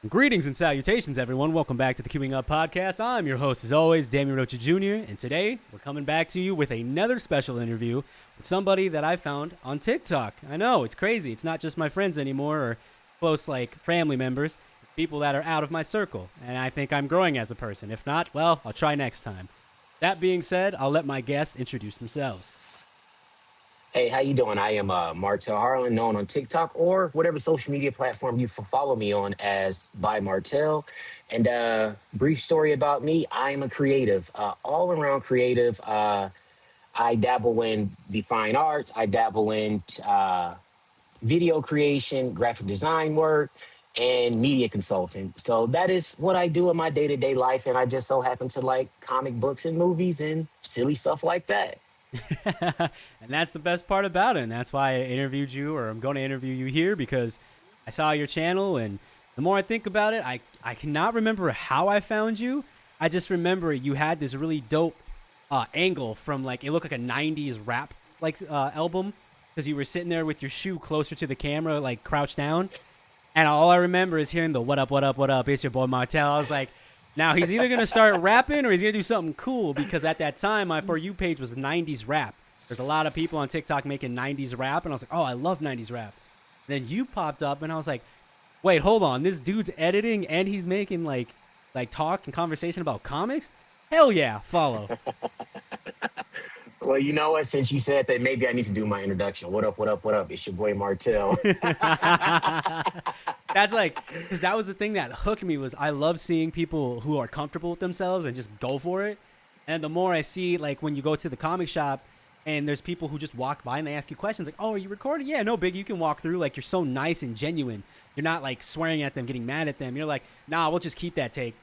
Greetings and salutations, everyone. Welcome back to the Queuing Up Podcast. I'm your host, as always, Damian Rocha Jr., and today we're coming back to you with another special interview with somebody that I found on TikTok. I know, it's crazy. It's not just my friends anymore or close, family members. It's people that are out of my circle, and I think I'm growing as a person. If not, well, I'll try next time. That being said, I'll let my guests introduce themselves. Hey, how you doing? I am Martel Harlan, known on TikTok or whatever social media platform you follow me on as by Martel. And brief story about me: I am a creative, all around creative. I dabble in the fine arts. I dabble in video creation, graphic design work, and media consulting. So that is what I do in my day to day life. And I just so happen to like comic books and movies and silly stuff like that. And that's the best part about it. And that's why I interviewed you, or I'm going to interview you here, because I saw your channel. And the more I think about it, I cannot remember how I found you. I just remember you had this really dope angle from it looked like a 90s rap album, because you were sitting there with your shoe closer to the camera, like crouched down. And all I remember is hearing the what up, what up, what up. It's your boy Martel. I was like, now he's either going to start rapping or he's going to do something cool, because at that time, my For You page was 90s rap. There's a lot of people on TikTok making 90s rap, and I was like, oh, I love 90s rap. Then you popped up, and I was like, wait, hold on. This dude's editing, and he's making, talk and conversation about comics? Hell yeah, follow. Well, you know what? Since you said that, maybe I need to do my introduction. What up, what up, what up? It's your boy Martel. That's because that was the thing that hooked me, was I love seeing people who are comfortable with themselves and just go for it. And the more I see, when you go to the comic shop and there's people who just walk by and they ask you questions like, oh, are you recording? Yeah, no big. You can walk through. You're so nice and genuine. You're not swearing at them, getting mad at them. You're like, nah, we'll just keep that take.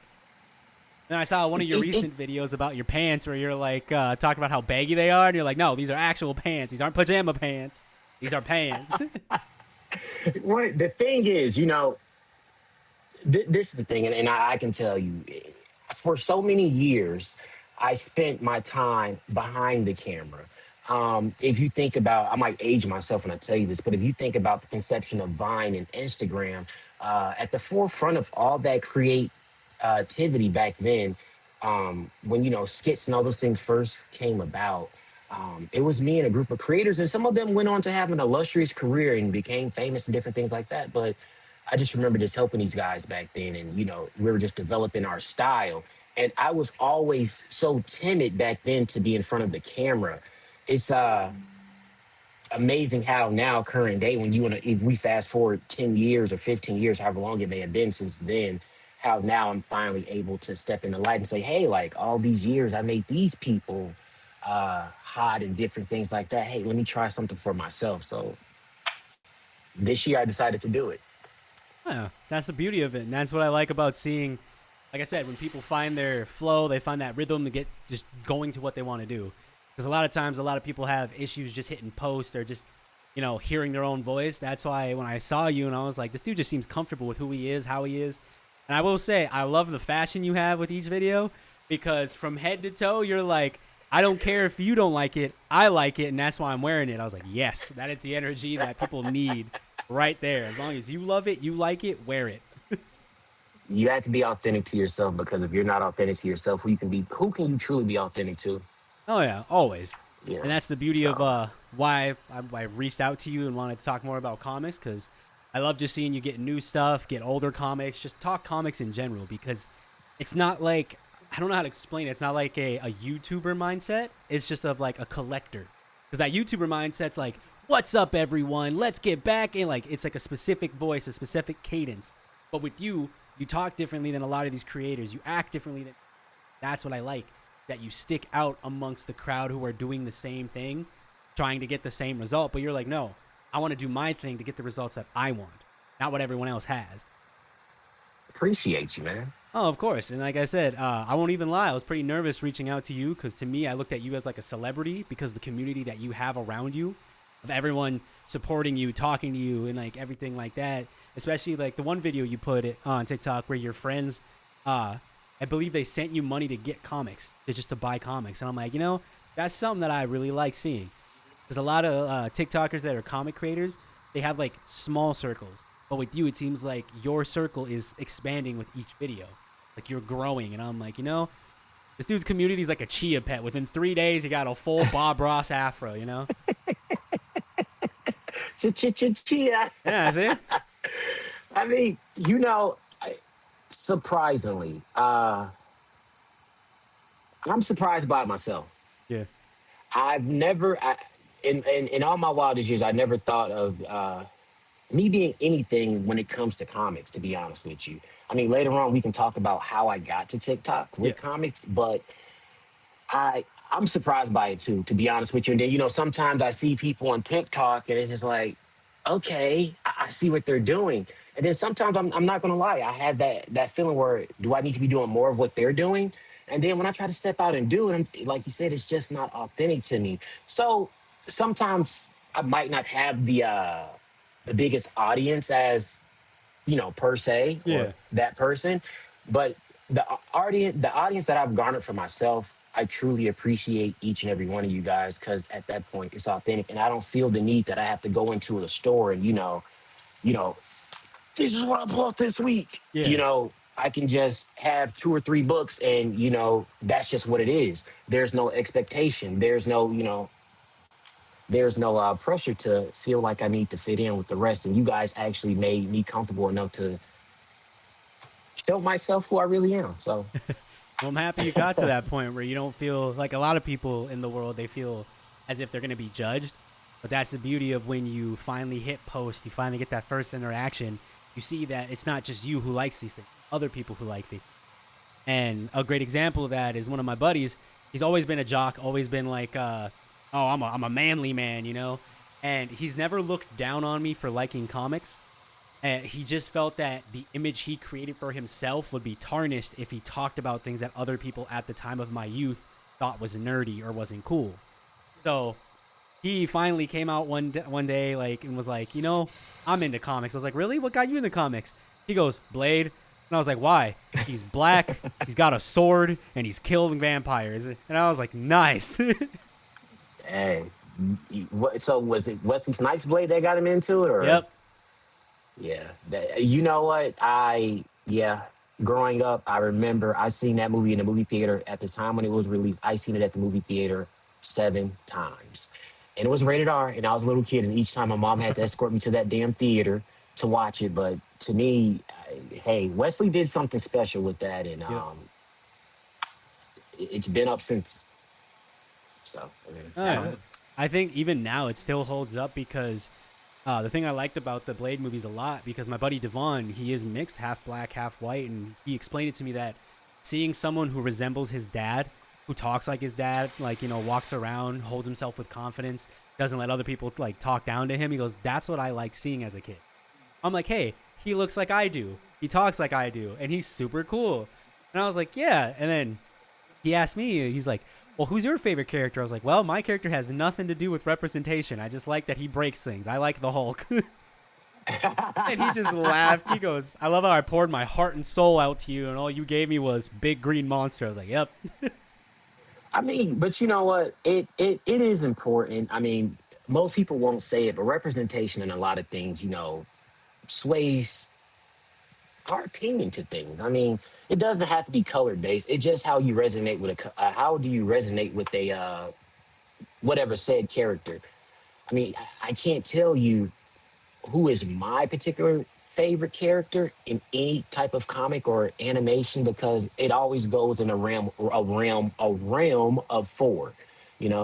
And I saw one of your recent videos about your pants where you're talking about how baggy they are. And you're like, no, these are actual pants. These aren't pajama pants. These are pants. What the thing is, this is the thing, and I can tell you, for so many years, I spent my time behind the camera. If you think about, I might age myself when I tell you this, but if you think about the conception of Vine and Instagram, at the forefront of all that creativity back then, when skits and all those things first came about, it was me and a group of creators, and some of them went on to have an illustrious career and became famous and different things like that. But I just remember just helping these guys back then, and we were just developing our style. And I was always so timid back then to be in front of the camera. It's amazing how now, current day, when if we fast forward 10 years or 15 years, however long it may have been since then, how now I'm finally able to step in the light and say, hey, all these years I made these people hot and different things like that. Hey, let me try something for myself. So this year I decided to do it. Yeah, that's the beauty of it. And that's what I like about seeing, like I said, when people find their flow, they find that rhythm to get just going to what they want to do. Because a lot of times, a lot of people have issues just hitting post or just, hearing their own voice. That's why when I saw you and I was like, this dude just seems comfortable with who he is, how he is. And I will say, I love the fashion you have with each video, because from head to toe, you're like, I don't care if you don't like it, I like it, and that's why I'm wearing it. I was like, yes, that is the energy that people need right there. As long as you love it, you like it, wear it. You have to be authentic to yourself, because if you're not authentic to yourself, who can you truly be authentic to? Oh, yeah, always. Yeah. And that's the beauty So of why I reached out to you and wanted to talk more about comics, because I love just seeing you get new stuff, get older comics, just talk comics in general, because it's not I don't know how to explain it. It's not like a YouTuber mindset. It's just of a collector. Because that YouTuber mindset's like, what's up, everyone? Let's get back. And it's a specific voice, a specific cadence. But with you, you talk differently than a lot of these creators. You act differently. That's what I like. That you stick out amongst the crowd who are doing the same thing, trying to get the same result. But you're like, no, I want to do my thing to get the results that I want, not what everyone else has. appreciate you, man. Oh, of course. And like I said, I won't even lie. I was pretty nervous reaching out to you, because to me, I looked at you as a celebrity, because the community that you have around you, of everyone supporting you, talking to you, and everything like that. Especially the one video you put it on TikTok where your friends, I believe they sent you money to get comics, to buy comics. And I'm like, that's something that I really like seeing. There's a lot of TikTokers that are comic creators. They have small circles. But with you, it seems like your circle is expanding with each video. Like you're growing. And I'm like, this dude's community is like a chia pet. Within 3 days, he got a full Bob Ross afro, Chia. Yeah, see? I mean, surprisingly, I'm surprised by myself. Yeah. I've never, in all my wildest years, I never thought of me being anything when it comes to comics, to be honest with you. I mean, later on, we can talk about how I got to TikTok Yeah. with comics, but I'm surprised by it too, to be honest with you. And then, sometimes I see people on TikTok and it's just like, okay, I see what they're doing. And then sometimes I'm not gonna lie, I had that feeling where do I need to be doing more of what they're doing? And then when I try to step out and do it, like you said, it's just not authentic to me. So sometimes I might not have the biggest audience as per se Yeah. or that person, but the audience that I've garnered for myself, I truly appreciate each and every one of you guys because at that point it's authentic, and I don't feel the need that I have to go into a store and you know, this is what I bought this week. Yeah. I can just have 2 or 3 books, and that's just what it is. There's no expectation. There's no pressure to feel like I need to fit in with the rest. And you guys actually made me comfortable enough to show myself who I really am. So Well, I'm happy you got to that point where you don't feel like a lot of people in the world, they feel as if they're going to be judged. But that's the beauty of when you finally hit post, you finally get that first interaction. You see that it's not just you who likes these things, other people who like these things. And a great example of that is one of my buddies. He's always been a jock, always been like, oh, I'm a manly man, And he's never looked down on me for liking comics. And he just felt that the image he created for himself would be tarnished if he talked about things that other people at the time of my youth thought was nerdy or wasn't cool. So he finally came out one day like and was like, I'm into comics. I was like, really? What got you into comics? He goes, Blade. And I was like, why? He's black, he's got a sword, and he's killing vampires. And I was like, nice. hey, so was it Wesley Snipes' Blade that got him into it, or? Yep. Yeah, you know what? Growing up, I remember I seen that movie in the movie theater at the time when it was released. I seen it at the movie theater 7 times, and it was rated R. And I was a little kid, and each time my mom had to escort me to that damn theater to watch it. But to me, hey, Wesley did something special with that, and Yep. it's been up since. So I don't know. I think even now it still holds up because the thing I liked about the Blade movies a lot, because my buddy Devon, he is mixed, half black, half white, and he explained it to me that seeing someone who resembles his dad, who talks like his dad, like, walks around, holds himself with confidence, doesn't let other people like talk down to him. He goes, that's what I like seeing as a kid. I'm like, hey, he looks like I do. He talks like I do. And he's super cool. And I was like, yeah. And then he asked me, he's like, well, who's your favorite character? I was like, well, my character has nothing to do with representation. I just like that he breaks things. I like the Hulk. And he just laughed. He goes, I love how I poured my heart and soul out to you, and all you gave me was big green monster. I was like, yep. I mean, but you know what? It is important. I mean, most people won't say it, but representation in a lot of things, sways our opinion to things. I mean, it doesn't have to be color based. It's just how you resonate with how do you resonate with a whatever said character. I mean, I can't tell you who is my particular favorite character in any type of comic or animation because it always goes in a realm of four.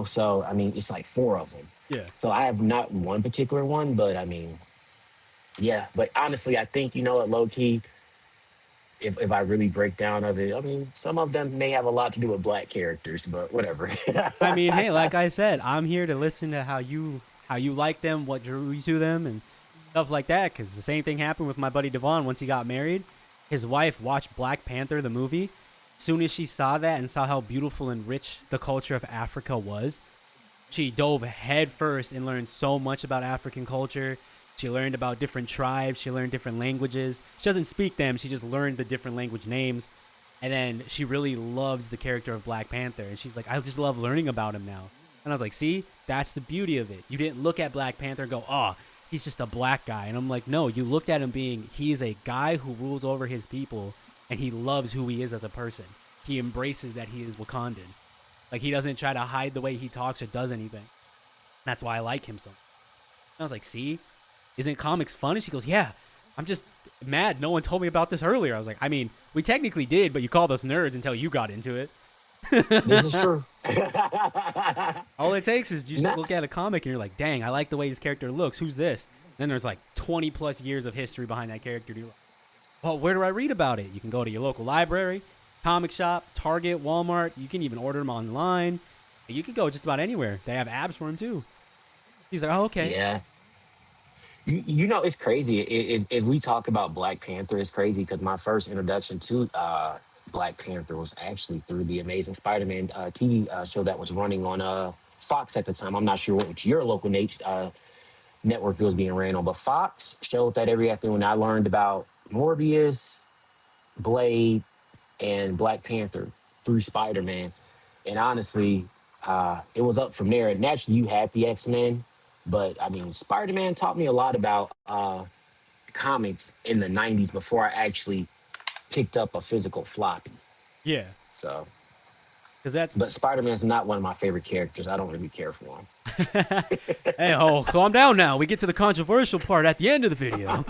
So I mean, it's like 4 of them. Yeah. So I have not one particular one, but I mean, yeah. But honestly, I think low key. If I really break down of it, I mean, some of them may have a lot to do with black characters, but whatever. I mean, hey, like I said, I'm here to listen to how you like them, what drew you to them, and stuff like that. Because the same thing happened with my buddy Devon once he got married. His wife watched Black Panther, the movie. Soon as she saw that and saw how beautiful and rich the culture of Africa was, she dove headfirst and learned so much about African culture. She learned about different tribes. She learned different languages. She doesn't speak them. She just learned the different language names. And then she really loves the character of Black Panther. And she's like, I just love learning about him now. And I was like, see, that's the beauty of it. You didn't look at Black Panther and go, oh, he's just a black guy. And I'm like, no, you looked at him being, he is a guy who rules over his people and he loves who he is as a person. He embraces that he is Wakandan. Like, he doesn't try to hide the way he talks or does anything. That's why I like him so much. And I was like, see, isn't comics fun? And she goes, yeah, I'm just mad no one told me about this earlier. I was like, I mean, we technically did, but you called us nerds until you got into it. This is true. All it takes is you just Nah, look at a comic and you're like, dang, I like the way this character looks. Who's this? Then there's like 20 plus years of history behind that character. You're like, well, where do I read about it? You can go to your local library, comic shop, Target, Walmart. You can even order them online. You can go just about anywhere. They have apps for them too. He's like, oh, okay. yeah. You know, it's crazy. If we talk about Black Panther, it's crazy because my first introduction to Black Panther was actually through the Amazing Spider-Man TV show that was running on Fox at the time. I'm not sure what your local network it was being ran on, but Fox showed that every afternoon. I learned about Morbius, Blade, and Black Panther through Spider-Man. And honestly, it was up from there. And naturally, you had the X-Men, but I mean, Spider-Man taught me a lot about comics in the '90s before I actually picked up a physical floppy. Yeah. So, Because that's, but Spider-Man's not one of my favorite characters. I don't really care for him. hey, oh, calm down now. We get to the controversial part at the end of the video.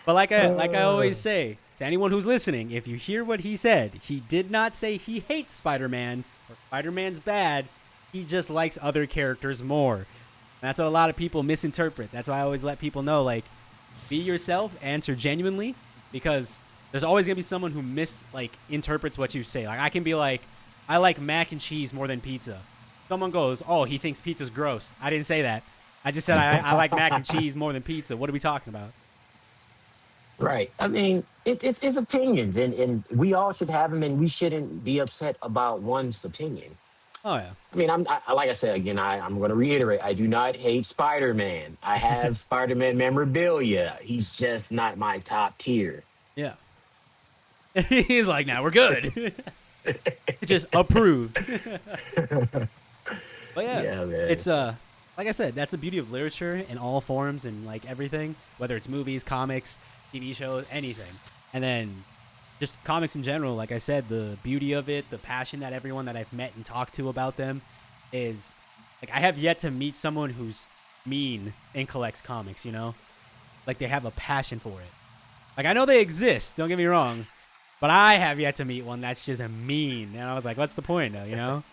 But like I always say to anyone who's listening, if you hear what he said, he did not say he hates Spider-Man or Spider-Man's bad. He just likes other characters more. That's what a lot of people misinterpret. That's why I always let people know, like, be yourself, answer genuinely, because there's always gonna be someone who interprets what you say. Like, I can be like, I like mac and cheese more than pizza. Someone goes, oh, he thinks pizza's gross. I didn't say that. I just said I like mac and cheese more than pizza. What are we talking about? Right. I mean, it's opinions, and we all should have them, and we shouldn't be upset about one's opinion. Oh yeah. I mean, like I said again, I'm going to reiterate. I do not hate Spider-Man. I have Spider-Man memorabilia. He's just not my top tier. Yeah. He's like, now we're good. Just approved. But yeah, Yeah, man. it's like I said, that's the beauty of literature in all forms and like everything, whether it's movies, comics, TV shows, anything. And then just comics in general, like I said, the beauty of it, the passion that everyone that I've met and talked to about them is like I have yet to meet someone who's mean and collects comics, you know? Like they have a passion for it. Like I know they exist, don't get me wrong, but I have yet to meet one that's just a mean. And I was like, what's the point though, you know?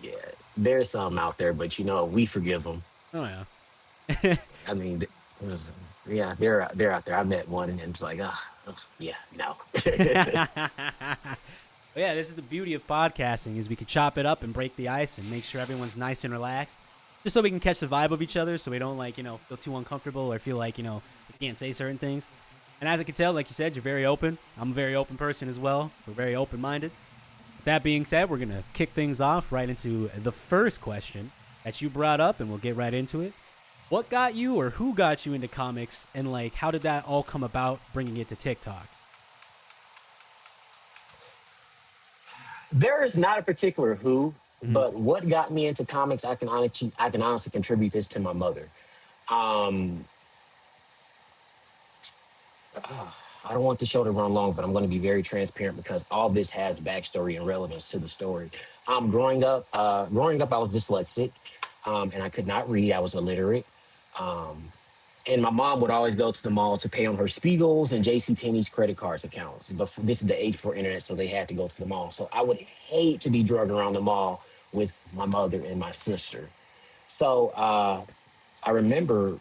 Yeah, there's some out there, but you know, we forgive them. Oh yeah. I mean, yeah, they're out there. I met one, and it's like, yeah, no. But yeah, this is the beauty of podcasting is we can chop it up and break the ice and make sure everyone's nice and relaxed. Just so we can catch the vibe of each other so we don't like, feel too uncomfortable or feel like, we can't say certain things. And as I can tell, like you said, you're very open. I'm a very open person as well. We're very open-minded. With that being said, we're going to kick things off right into the first question that you brought up, and we'll get right into it. What got you or who got you into comics, and like how did that all come about, bringing it to TikTok? There is not a particular who, Mm-hmm. but what got me into comics, I can honestly contribute this to my mother. Um, I don't want the show to run long, but I'm going to be very transparent because all this has backstory and relevance to the story. Growing up, I was dyslexic, and I could not read. I was illiterate. Um, and my mom would always go to the mall to pay on her Spiegels and J.C. Penney's credit cards accounts. But this is the age before internet, so they had to go to the mall. So I would hate to be drugged around the mall with my mother and my sister. So I remember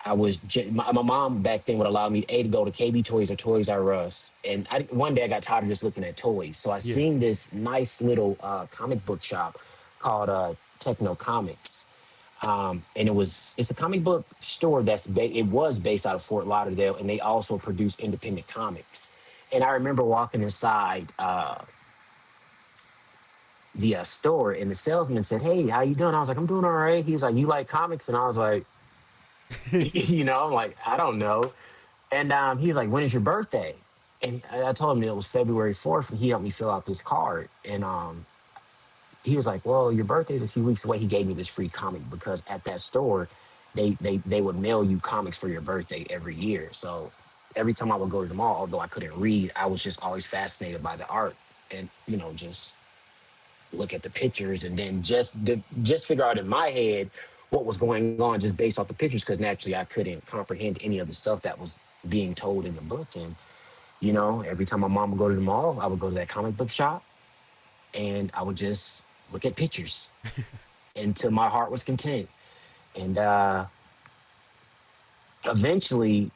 my mom back then would allow me to go to KB Toys or Toys R Us, and one day I got tired of just looking at toys, so I Yeah. seen this nice little comic book shop called Techno Comics, and it's a comic book store it was based out of Fort Lauderdale, and they also produce independent comics. And I remember walking inside the store, and the salesman said, "Hey, how you doing?" I was like, "I'm doing all right." He was like, "You like comics?" And I was like, I'm like, I don't know. And he's like, "When is your birthday?" And I told him it was February 4th, and he helped me fill out this card. And he was like, "Well, your birthday's a few weeks away." He gave me this free comic because at that store, they would mail you comics for your birthday every year. So every time I would go to the mall, although I couldn't read, I was just always fascinated by the art and just look at the pictures and then just figure out in my head what was going on just based off the pictures because naturally I couldn't comprehend any of the stuff that was being told in the book. And every time my mom would go to the mall, I would go to that comic book shop and I would just look at pictures until my heart was content. And eventually,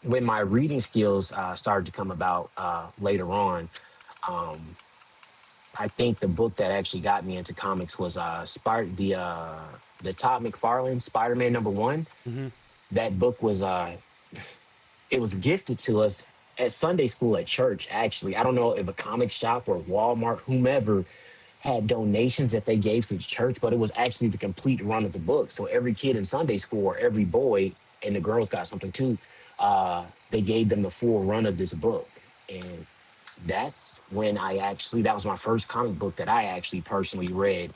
when my reading skills started to come about later on, um, I think the book that actually got me into comics was the Todd McFarlane Spider-Man #1. Hmm. That book was it was gifted to us at Sunday school at church. Actually, I don't know if a comic shop or Walmart, whomever, had donations that they gave to the church, but it was actually the complete run of the book. So every kid in Sunday school, or every boy, and the girls got something too. They gave them the full run of this book, and that's when that was my first comic book that I actually personally read.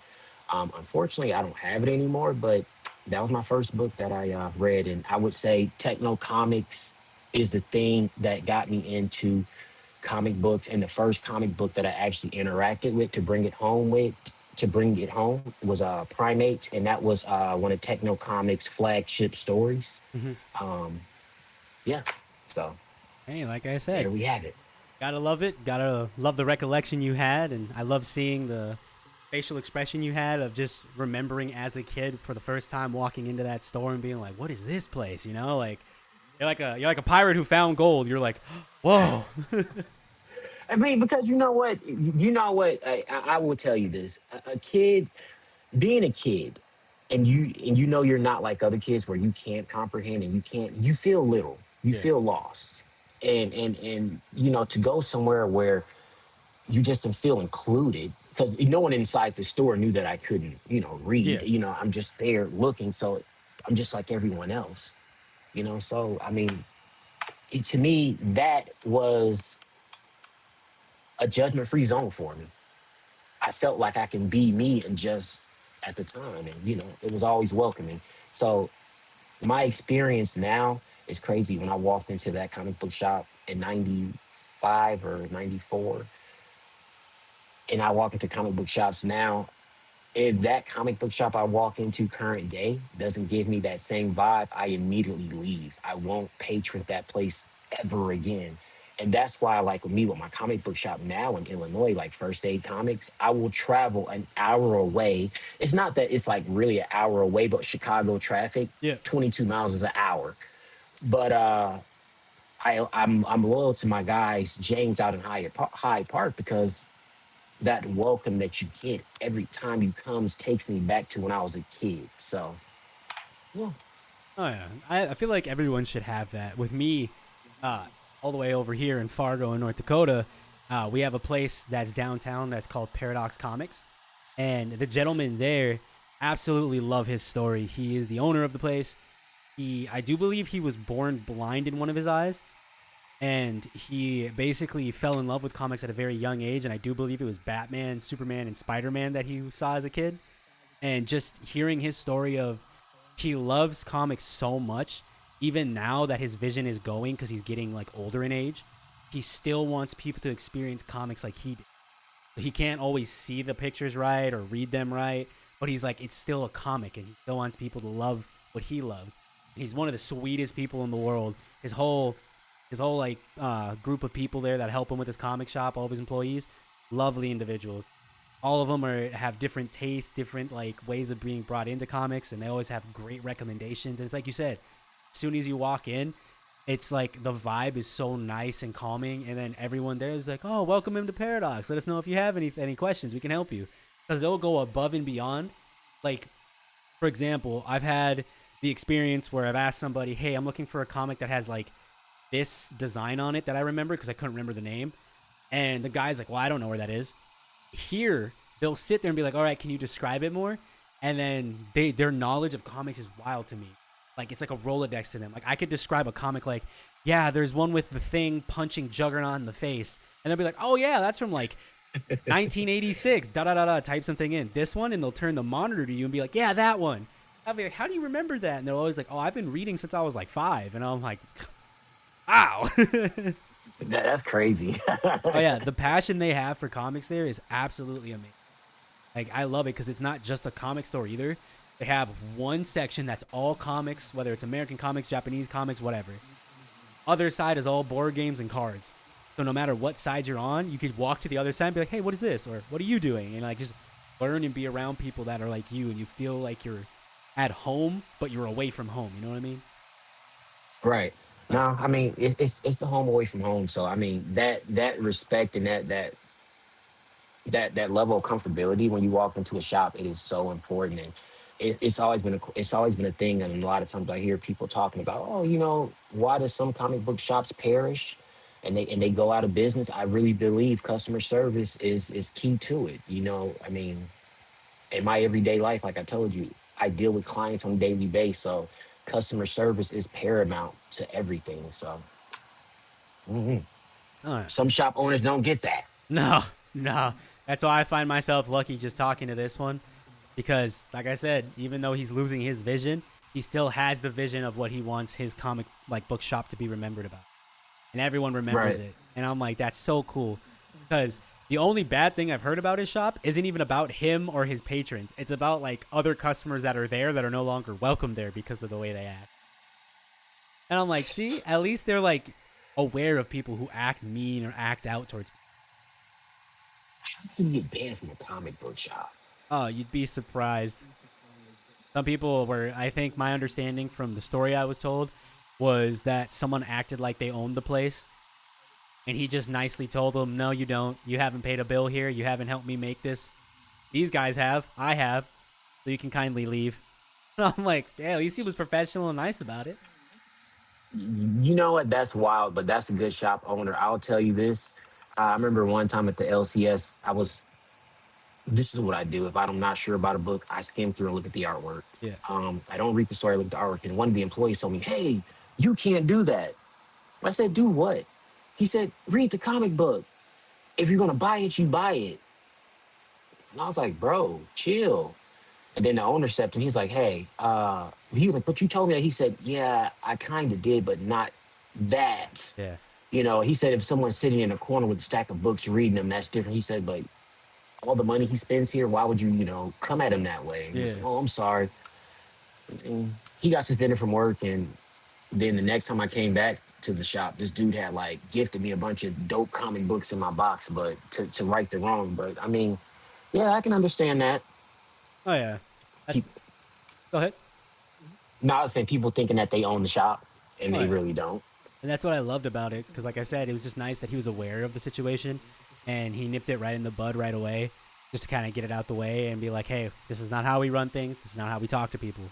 Unfortunately, I don't have it anymore, but that was my first book that I read. And I would say Techno Comics is the thing that got me into comic books. And the first comic book that I actually interacted with to bring it home was Primate. And that was one of Techno Comics' flagship stories. Hmm. Um, yeah. So Hey, like I there said, we have it. gotta love it. Gotta love the recollection you had, and I love seeing the facial expression you had of just remembering as a kid for the first time walking into that store and being like, "What is this place?" Like you're like a pirate who found gold. You're like, "Whoa!" I mean, because you know what, I will tell you this: a kid, being a kid, and you're not like other kids where you can't comprehend and you feel little, you Yeah, feel lost, and to go somewhere where you just don't feel included because no one inside the store knew that I couldn't read. yeah. I'm just there looking, so I'm just like everyone else. So I mean, to me, that was a judgment-free zone for me. I felt like I can be me and just at the time, and it was always welcoming. So my experience now is crazy. When I walked into that comic book shop in '95 or '94, and I walk into comic book shops now, if that comic book shop I walk into current day doesn't give me that same vibe, I immediately leave. I won't patron that place ever again. And that's why, like with me, with my comic book shop now in Illinois, like First Aid Comics, I will travel an hour away. It's not that it's like really an hour away, but Chicago traffic, Yeah. 22 miles is an hour. But I'm loyal to my guys, James out in Hyde Park, because that welcome that you get every time you comes takes me back to when I was a kid. So yeah. Oh yeah, I feel like everyone should have that. With me, all the way over here in Fargo, in North Dakota, we have a place that's downtown that's called Paradox Comics, and the gentleman there absolutely love his story. He is the owner of the place. I do believe he was born blind in one of his eyes, and he basically fell in love with comics at a very young age. And I do believe it was Batman, Superman, and Spider Man that he saw as a kid. And just hearing his story of he loves comics so much, even now that his vision is going because he's getting like older in age, he still wants people to experience comics like he did. He can't always see the pictures right or read them right, but he's like, it's still a comic, and he still wants people to love what he loves. He's one of the sweetest people in the world. His whole like group of people there that help him with his comic shop, all of his employees, lovely individuals. All of them have different tastes, different like ways of being brought into comics, and they always have great recommendations. And it's like you said, as soon as you walk in, it's like the vibe is so nice and calming, and then everyone there is like, "Oh, welcome him to Paradox. Let us know if you have any questions. We can help you," because they'll go above and beyond. Like, for example, I've had the experience where I've asked somebody, "Hey, I'm looking for a comic that has like this design on it that I remember because I couldn't remember the name," and the guy's like, "Well, I don't know where that is." Here, they'll sit there and be like, "All right, can you describe it more?" And then their knowledge of comics is wild to me. Like it's like a Rolodex to them. Like I could describe a comic like, "Yeah, there's one with the Thing punching Juggernaut in the face," and they'll be like, "Oh yeah, that's from like 1986, da da da da, type something in. This one, and they'll turn the monitor to you and be like, yeah, that one. I'll be like, how do you remember that? And they're always like, oh, I've been reading since I was like 5. And I'm like, wow. Oh, That's crazy. yeah. The passion they have for comics there is absolutely amazing. Like, I love it because it's not just a comic store either. They have one section that's all comics, whether it's American comics, Japanese comics, whatever. Other side is all board games and cards. So no matter what side you're on, you could walk to the other side and be like, hey, what is this? Or what are you doing? And like just learn and be around people that are like you, and you feel like you're at home, but you're away from home. You know what I mean? Right. No, I mean it's the home away from home. So I mean that respect and that level of comfortability when you walk into a shop, it is so important. And it's always been a thing. And a lot of times I hear people talking about, oh, why does some comic book shops perish and they go out of business? I really believe customer service is key to it. I mean, in my everyday life, like I told you, I deal with clients on a daily basis. So customer service is paramount to everything. So mhm. Oh, yeah. Some shop owners don't get that. No, no. That's why I find myself lucky just talking to this one because, like I said, even though he's losing his vision, he still has the vision of what he wants his comic like book shop to be remembered about, and everyone remembers Right. it. And I'm like, that's so cool because the only bad thing I've heard about his shop isn't even about him or his patrons. It's about like other customers that are there that are no longer welcome there because of the way they act. And I'm like, see, at least they're like aware of people who act mean or act out towards. How can you get banned from a comic book shop? Oh, you'd be surprised. Some people were, I think my understanding from the story I was told was that someone acted like they owned the place. And he just nicely told them, no, you don't. You haven't paid a bill here. You haven't helped me make this. These guys have. I have. So you can kindly leave. I'm like, yeah, at least he was professional and nice about it. You know what? That's wild, but that's a good shop owner. I'll tell you this. I remember one time at the LCS, this is what I do. If I'm not sure about a book, I skim through and look at the artwork. Yeah. I don't read the story, I look at the artwork. And one of the employees told me, hey, you can't do that. I said, do what? He said, read the comic book. If you're going to buy it, you buy it. And I was like, bro, chill. And then the owner stepped in. He's like, hey, he was like, but you told me that. He said, yeah, I kind of did, but not that. Yeah. He said, if someone's sitting in a corner with a stack of books reading them, that's different. He said, but all the money he spends here, why would you, come at him that way? And he Yeah. said, oh, I'm sorry. And he got suspended from work. And then the next time I came back to the shop, this dude had like gifted me a bunch of dope comic books in my box, but to right the wrong. But I mean, yeah, I can understand that. Oh, yeah. Pe- That's, go ahead. No, I was saying people thinking that they own the shop and Oh, they yeah. really don't. And that's what I loved about it because, like I said, it was just nice that he was aware of the situation and he nipped it right in the bud right away just to kind of get it out the way and be like, hey, this is not how we run things. This is not how we talk to people.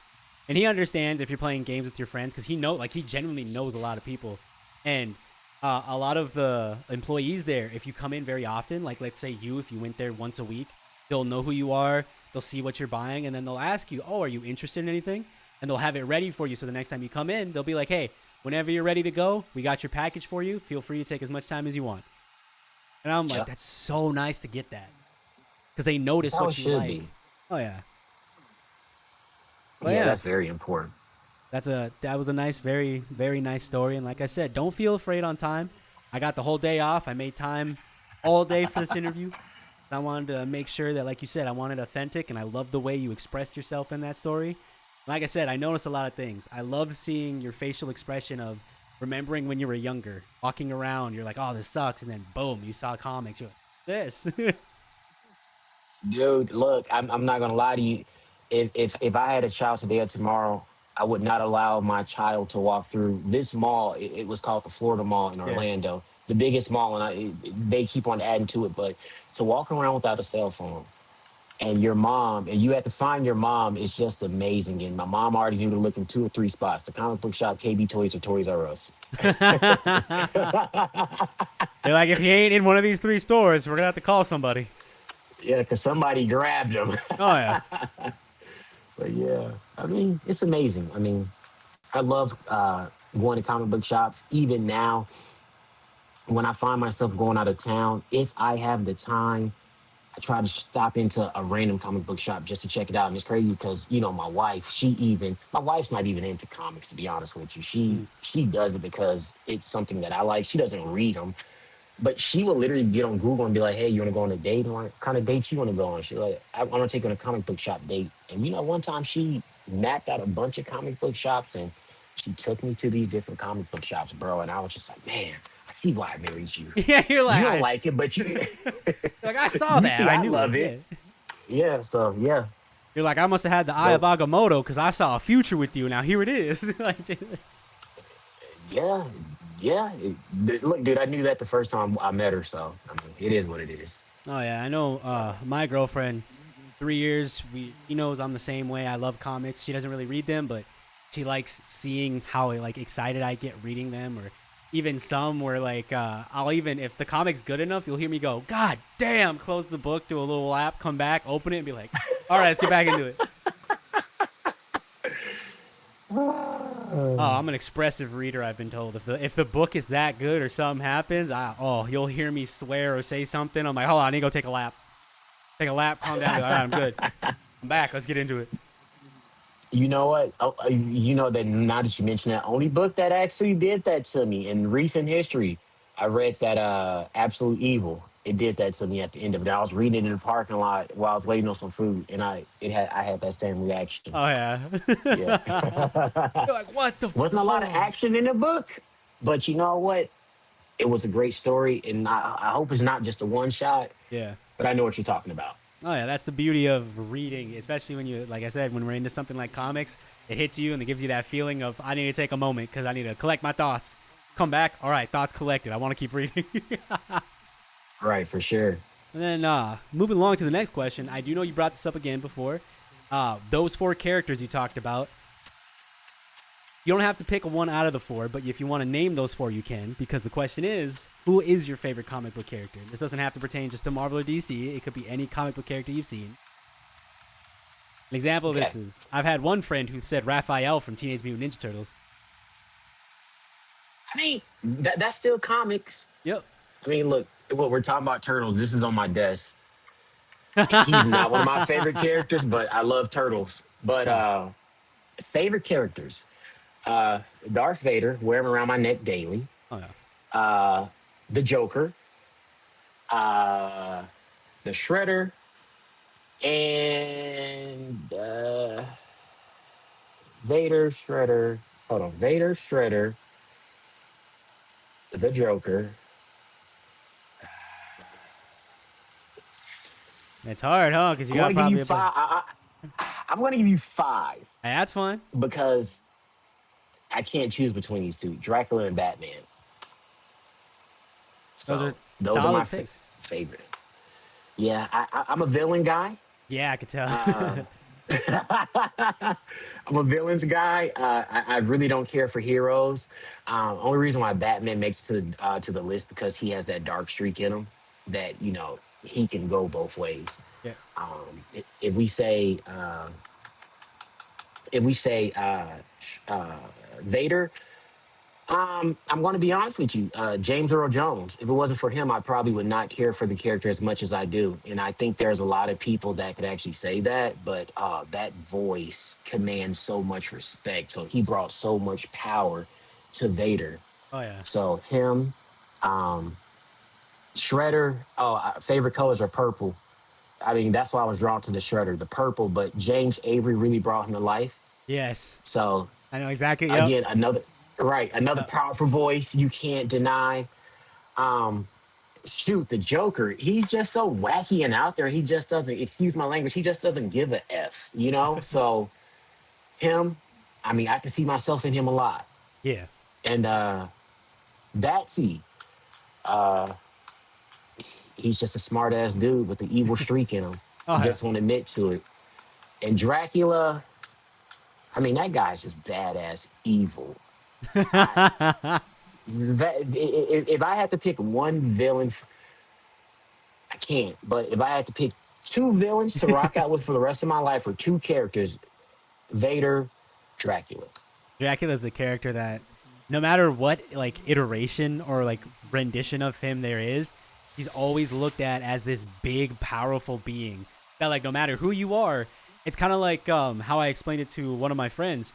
And he understands if you're playing games with your friends because he genuinely knows a lot of people. And a lot of the employees there, if you come in very often, like let's say if you went there once a week, they'll know who you are. They'll see what you're buying, and then they'll ask you, oh, are you interested in anything? And they'll have it ready for you. So the next time you come in, they'll be like, hey, whenever you're ready to go, we got your package for you. Feel free to take as much time as you want. And I'm like, Yeah, that's so nice to get that because they that's notice how it what you should like. be. Oh yeah, but Yeah, yeah, that's very important. that was a nice, very very nice story. And like I said, don't feel afraid on time. I got the whole day off. I made time all day for this interview. I wanted to make sure that, like you said, I wanted authentic, and I love the way you expressed yourself in that story. Like I said, I noticed a lot of things. I loved seeing your facial expression of remembering when you were younger, walking around. You're like, "Oh, this sucks," and then boom, you saw comics. You're like, "This." Dude, look, I'm not gonna lie to you. If I had a child today or tomorrow, I would not allow my child to walk through this mall. It was called the Florida Mall in Yeah. Orlando, the biggest mall, and they keep on adding to it. But to walk around without a cell phone and your mom, and you have to find your mom is just amazing. And my mom already knew to look in 2 or 3 spots: the comic book shop, KB Toys, or Toys R Us. They're like, if he ain't in one of these three stores, we're gonna have to call somebody. Yeah, because somebody grabbed him. Oh yeah, But yeah, I mean, it's amazing. I mean, I love going to comic book shops. Even now, when I find myself going out of town, if I have the time, I try to stop into a random comic book shop just to check it out. And it's crazy because my wife, my wife's not even into comics, to be honest with you. She Mm. she does it because it's something that I like. She doesn't read them, but she will literally get on Google and be like, "Hey, you want to go on a date? What kind of date you want to go on?" She's like, "I want to take you on a comic book shop date." And one time she mapped out a bunch of comic book shops and she took me to these different comic book shops, bro. And I was just like, "Man, I see why I married you. Yeah, you're You like, don't like it, but you I saw you that. see I I knew it. love Yeah. it." Yeah, so yeah, You're like, I must have had the eye of dope. Agamotto because I saw a future with you. Now here it is. Like, Yeah, yeah. Look, dude, I knew that the first time I met her, so I mean, it is what it is. oh yeah, I know. My girlfriend, 3 years. She knows I'm the same way. I love comics. She doesn't really read them, but she likes seeing how like excited I get reading them, or even some where like I'll even if the comic's good enough, you'll hear me go, "God damn!" Close the book, do a little lap, come back, open it, and be like, "All right, let's get back into it." Oh, I'm an expressive reader. I've been told if the book is that good or something happens, you'll hear me swear or say something. I'm like, hold on, I need to go take a lap. Take a lap, calm down. Be like, all right, I'm good. I'm back. Let's get into it. You know what? Oh, you know that now that you mention that, only book that actually did that to me in recent history, I read that Absolute Evil. It did that to me at the end of it. I was reading it in the parking lot while I was waiting on some food, and I had that same reaction. Oh yeah. Yeah, You're like, what the? wasn't a lot of Oh. action in the book, but you know what? It was a great story, and I hope it's not just a one shot. Yeah. But I know what you're talking about. Oh yeah. That's the beauty of reading, especially when you, like I said, when we're into something like comics, it hits you and it gives you that feeling of I need to take a moment because I need to collect my thoughts. Come back. All right, thoughts collected. I want to keep reading. Right, for sure. And then moving along to the next question, I do know you brought this up again before. Those four characters you talked about, you don't have to pick one out of the four, but if you want to name those four, you can, because the question is, who is your favorite comic book character? This doesn't have to pertain just to Marvel or DC. It could be any comic book character you've seen. An example of Okay. this is, I've had one friend who said Raphael from Teenage Mutant Ninja Turtles. I mean, that's still comics. Yep. I mean, look, what we're talking about turtles. This is on my desk. He's not one of my favorite characters, but I love turtles. But Yeah. favorite characters, Darth Vader, wear him around my neck daily. Oh, yeah. The Joker, uh, the Shredder, and Vader, Shredder. Hold on, Vader, Shredder, the Joker. It's hard, huh? Because you I'm got gonna give you probably a bunch. five. I'm gonna give you five Hey, that's fine. because I can't choose between these two, Dracula and Batman. Those are So those are my solid picks. favorite. Yeah, I'm a villain guy. Yeah, I could tell. Uh, I'm a villains guy. I really don't care for heroes. Only reason why Batman makes it to the list because he has that dark streak in him that he can go both ways. Yeah. If we say Vader, I'm going to be honest with you. James Earl Jones. If it wasn't for him, I probably would not care for the character as much as I do. And I think there's a lot of people that could actually say that, but that voice commands so much respect. So he brought so much power to Vader. Oh, yeah. So him, Shredder. Oh, favorite colors are purple. I mean, that's why I was drawn to the Shredder, the purple. But James Avery really brought him to life. Yes. So I know exactly. Yep. again, another powerful voice you can't deny. Shoot, the Joker, he's just so wacky and out there. He just doesn't, excuse my language, he just doesn't give a F. So him, I mean, I can see myself in him a lot. Yeah. And Batsy, uh, he's just a smart ass dude with the evil streak in him. Oh, He yeah. just won't admit to it. And Dracula, I mean, that guy's just badass evil. If I had to pick one villain, I can't. But if I had to pick two villains to rock out with for the rest of my life, or two characters, Vader, Dracula. Dracula's the character that no matter what like iteration or like rendition of him there is, he's always looked at as this big, powerful being that like no matter who you are, it's kind of like how I explained it to one of my friends.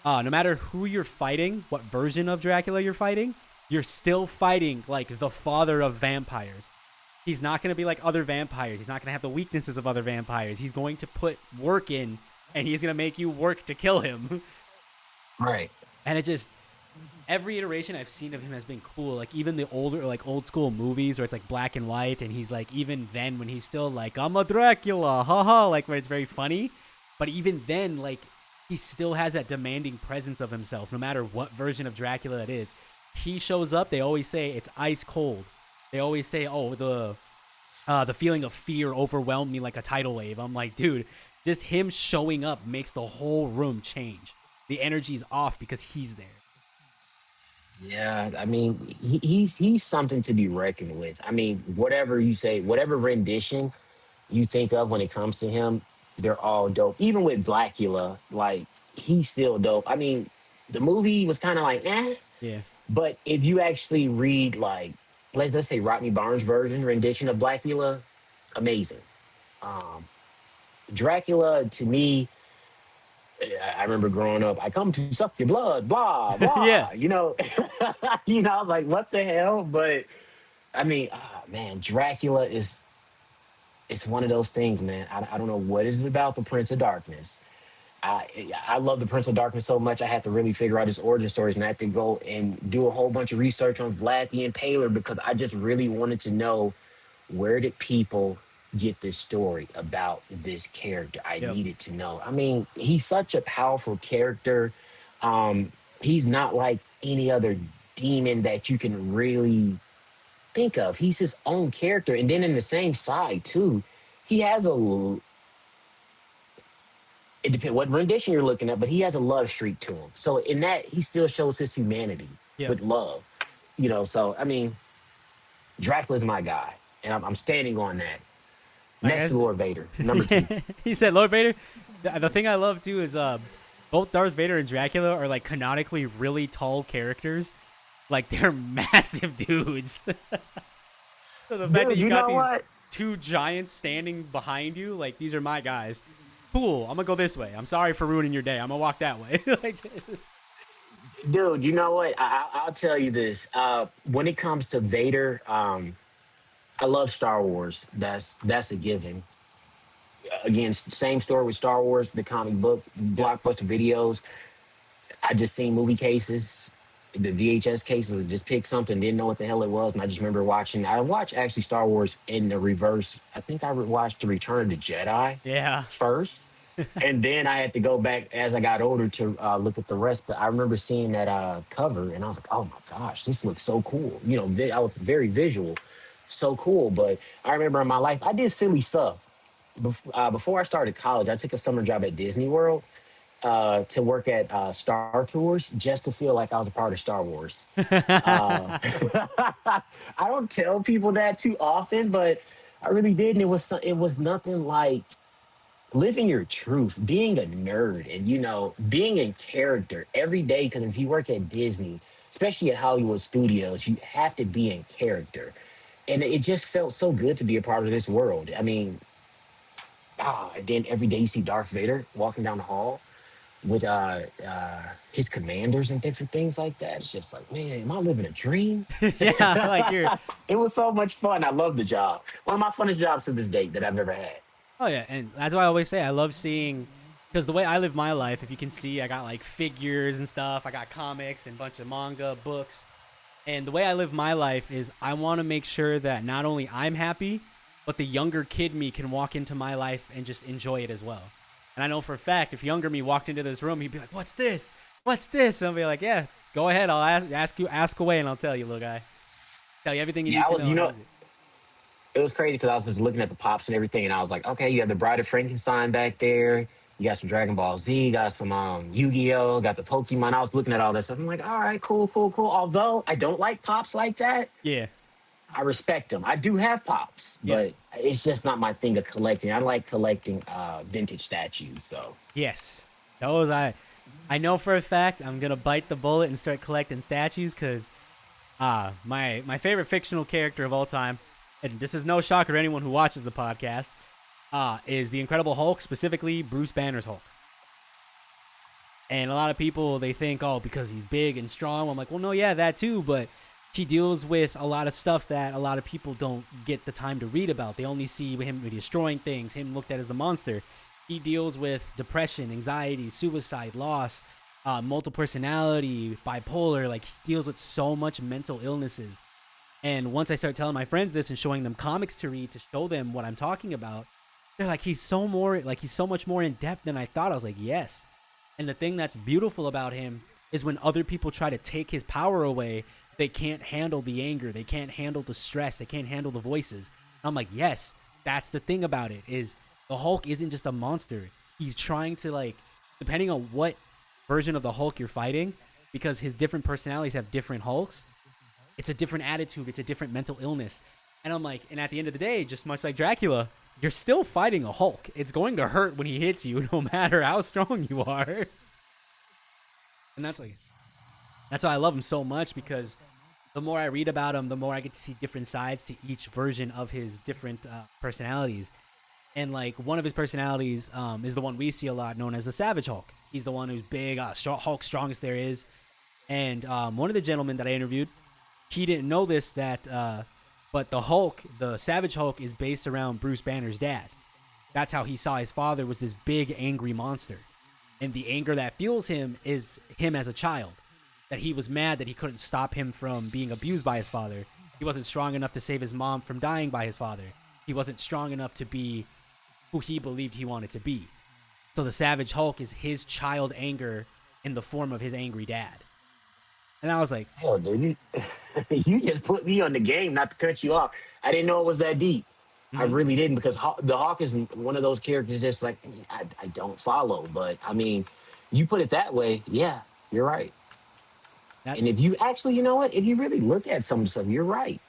No matter who you're fighting, what version of Dracula you're fighting, you're still fighting like the father of vampires. He's not going to be like other vampires. He's not going to have the weaknesses of other vampires. He's going to put work in, and he's going to make you work to kill him. Right. And it just every iteration I've seen of him has been cool. Like even the older, like old school movies where it's like black and white, and he's like even then when he's still like I'm a Dracula, haha, like where it's very funny. But even then, like he still has that demanding presence of himself, no matter what version of Dracula it is. He shows up. They always say it's ice cold. They always say, "Oh, the feeling of fear overwhelmed me like a tidal wave." I'm like, dude, just him showing up makes the whole room change. The energy's off because he's there. Yeah, I mean, he's something to be reckoned with. I mean, whatever you say, whatever rendition you think of when it comes to him, they're all dope. Even with Blackula, like he's still dope. I mean, the movie was kind of like, eh, Yeah. but if you actually read like, let's say Rodney Barnes' version rendition of Blackula, amazing. Um, Dracula to me, I remember growing up. I come to suck your blood, blah Yeah. blah. I was like, what the hell? But I mean, man, Dracula is it's one of those things, man. I don't know what it is about the Prince of Darkness. I love the Prince of Darkness so much. I had to really figure out his origin stories, and I had to go and do a whole bunch of research on Vlad the Impaler because I just really wanted to know where did people get this story about this character. I Yep. needed to know. I mean, he's such a powerful character. He's not like any other demon that you can really think of. He's his own character, and then in the same side too, he has it depends what rendition you're looking at, but he has a love streak to him. So in that, he still shows his humanity Yep. with love. So I mean, Dracula's my guy, and I'm standing on that. Like Next to as Lord Vader, number two. he said, Lord Vader. The thing I love too is both Darth Vader and Dracula are like canonically really tall characters. Like they're massive dudes. So the fact that Dude, you you got know these what? two giants standing behind you, like these are my guys. Cool. I'm gonna go this way. I'm sorry for ruining your day. I'm gonna walk that way. Like, Dude, you know what? I'll tell you this. When it comes to Vader, I love Star Wars. That's a given. Again, same story with Star Wars, the comic book, yep. blockbuster videos. I just seen movie cases, the VHS cases. Just picked something, didn't know what the hell it was, and I just remember watching. I watched actually Star Wars in the reverse. I think I watched the Return of the Jedi Yeah. first, and then I had to go back as I got older to look at the rest. But I remember seeing that cover, and I was like, "Oh my gosh, this looks so cool!" I was very visual, so cool. But I remember in my life, I did silly stuff. Before I started college, I took a summer job at Disney World to work at Star Tours just to feel like I was a part of Star Wars. Uh, I don't tell people that too often, but I really did, and it was nothing like living your truth, being a nerd, and being in character every day. Because if you work at Disney, especially at Hollywood Studios, you have to be in character, and it just felt so good to be a part of this world. I mean, and then every day you see Darth Vader walking down the hall with his commanders and different things like that. It's just like, man, am I living a dream? Yeah. Like you're. It was so much fun. I love the job. One of my funnest jobs to this date that I've ever had. Oh yeah, and that's why I always say I love seeing because the way I live my life, if you can see, I got like figures and stuff. I got comics and a bunch of manga, books. And the way I live my life is I want to make sure that not only I'm happy, but the younger kid me can walk into my life and just enjoy it as well. And I know for a fact, if younger me walked into this room, he'd be like, "What's this? What's this?" And I'll be like, "Yeah, go ahead. I'll ask away, and I'll tell you, little guy. Tell you everything you Yeah, need I to was, know." How is it? it was crazy because I was just looking at the pops and everything, and I was like, okay, you have the Bride of Frankenstein back there. You got some Dragon Ball Z, got some Yu-Gi-Oh, got the Pokemon. I was looking at all this stuff. I'm like, all right, cool, cool, cool. Although I don't like pops like that, Yeah, I respect them. I do have pops, yeah, but it's just not my thing of collecting. I like collecting vintage statues. So yes. Those I I know for a fact I'm gonna bite the bullet and start collecting statues because my favorite fictional character of all time, and this is no shocker to anyone who watches the podcast, is the Incredible Hulk, specifically Bruce Banner's Hulk. And a lot of people, they think, oh, because he's big and strong. I'm like, well, no, yeah, that too, but he deals with a lot of stuff that a lot of people don't get the time to read about. They only see him destroying things, him looked at as the monster. He deals with depression, anxiety, suicide, loss, multiple personality, bipolar. Like, he deals with so much mental illnesses. And once I start telling my friends this and showing them comics to read to show them what I'm talking about, they're like, he's so much more in depth than I thought. I was like, yes. And the thing that's beautiful about him is when other people try to take his power away, they can't handle the anger, they can't handle the stress, they can't handle the voices. And I'm like, yes, that's the thing about it, is the Hulk isn't just a monster. He's trying to, like, depending on what version of the Hulk you're fighting, because his different personalities have different Hulks, it's a different attitude, it's a different mental illness. And I'm like, and at the end of the day, just much like Dracula, you're still fighting a Hulk. It's going to hurt when he hits you, no matter how strong you are. And that's why I love him so much, because the more I read about him, the more I get to see different sides to each version of his different personalities. And like, one of his personalities is the one we see a lot, known as the Savage Hulk. He's the one who's big, Hulk, strongest there is. And one of the gentlemen that I interviewed, he didn't know this, but the Hulk, the Savage Hulk, is based around Bruce Banner's dad. That's how he saw his father, was this big, angry monster. And the anger that fuels him is him as a child. That he was mad that he couldn't stop him from being abused by his father. He wasn't strong enough to save his mom from dying by his father. He wasn't strong enough to be who he believed he wanted to be. So the Savage Hulk is his child anger in the form of his angry dad. And I was like, Hell, dude, you just put me on the game, not to cut you off. I didn't know it was that deep. I really didn't, because the Hawk is one of those characters that's like, I don't follow. But I mean, you put it that way, yeah, you're right. that, And if you actually, you know what? If you really look at some stuff, you're right.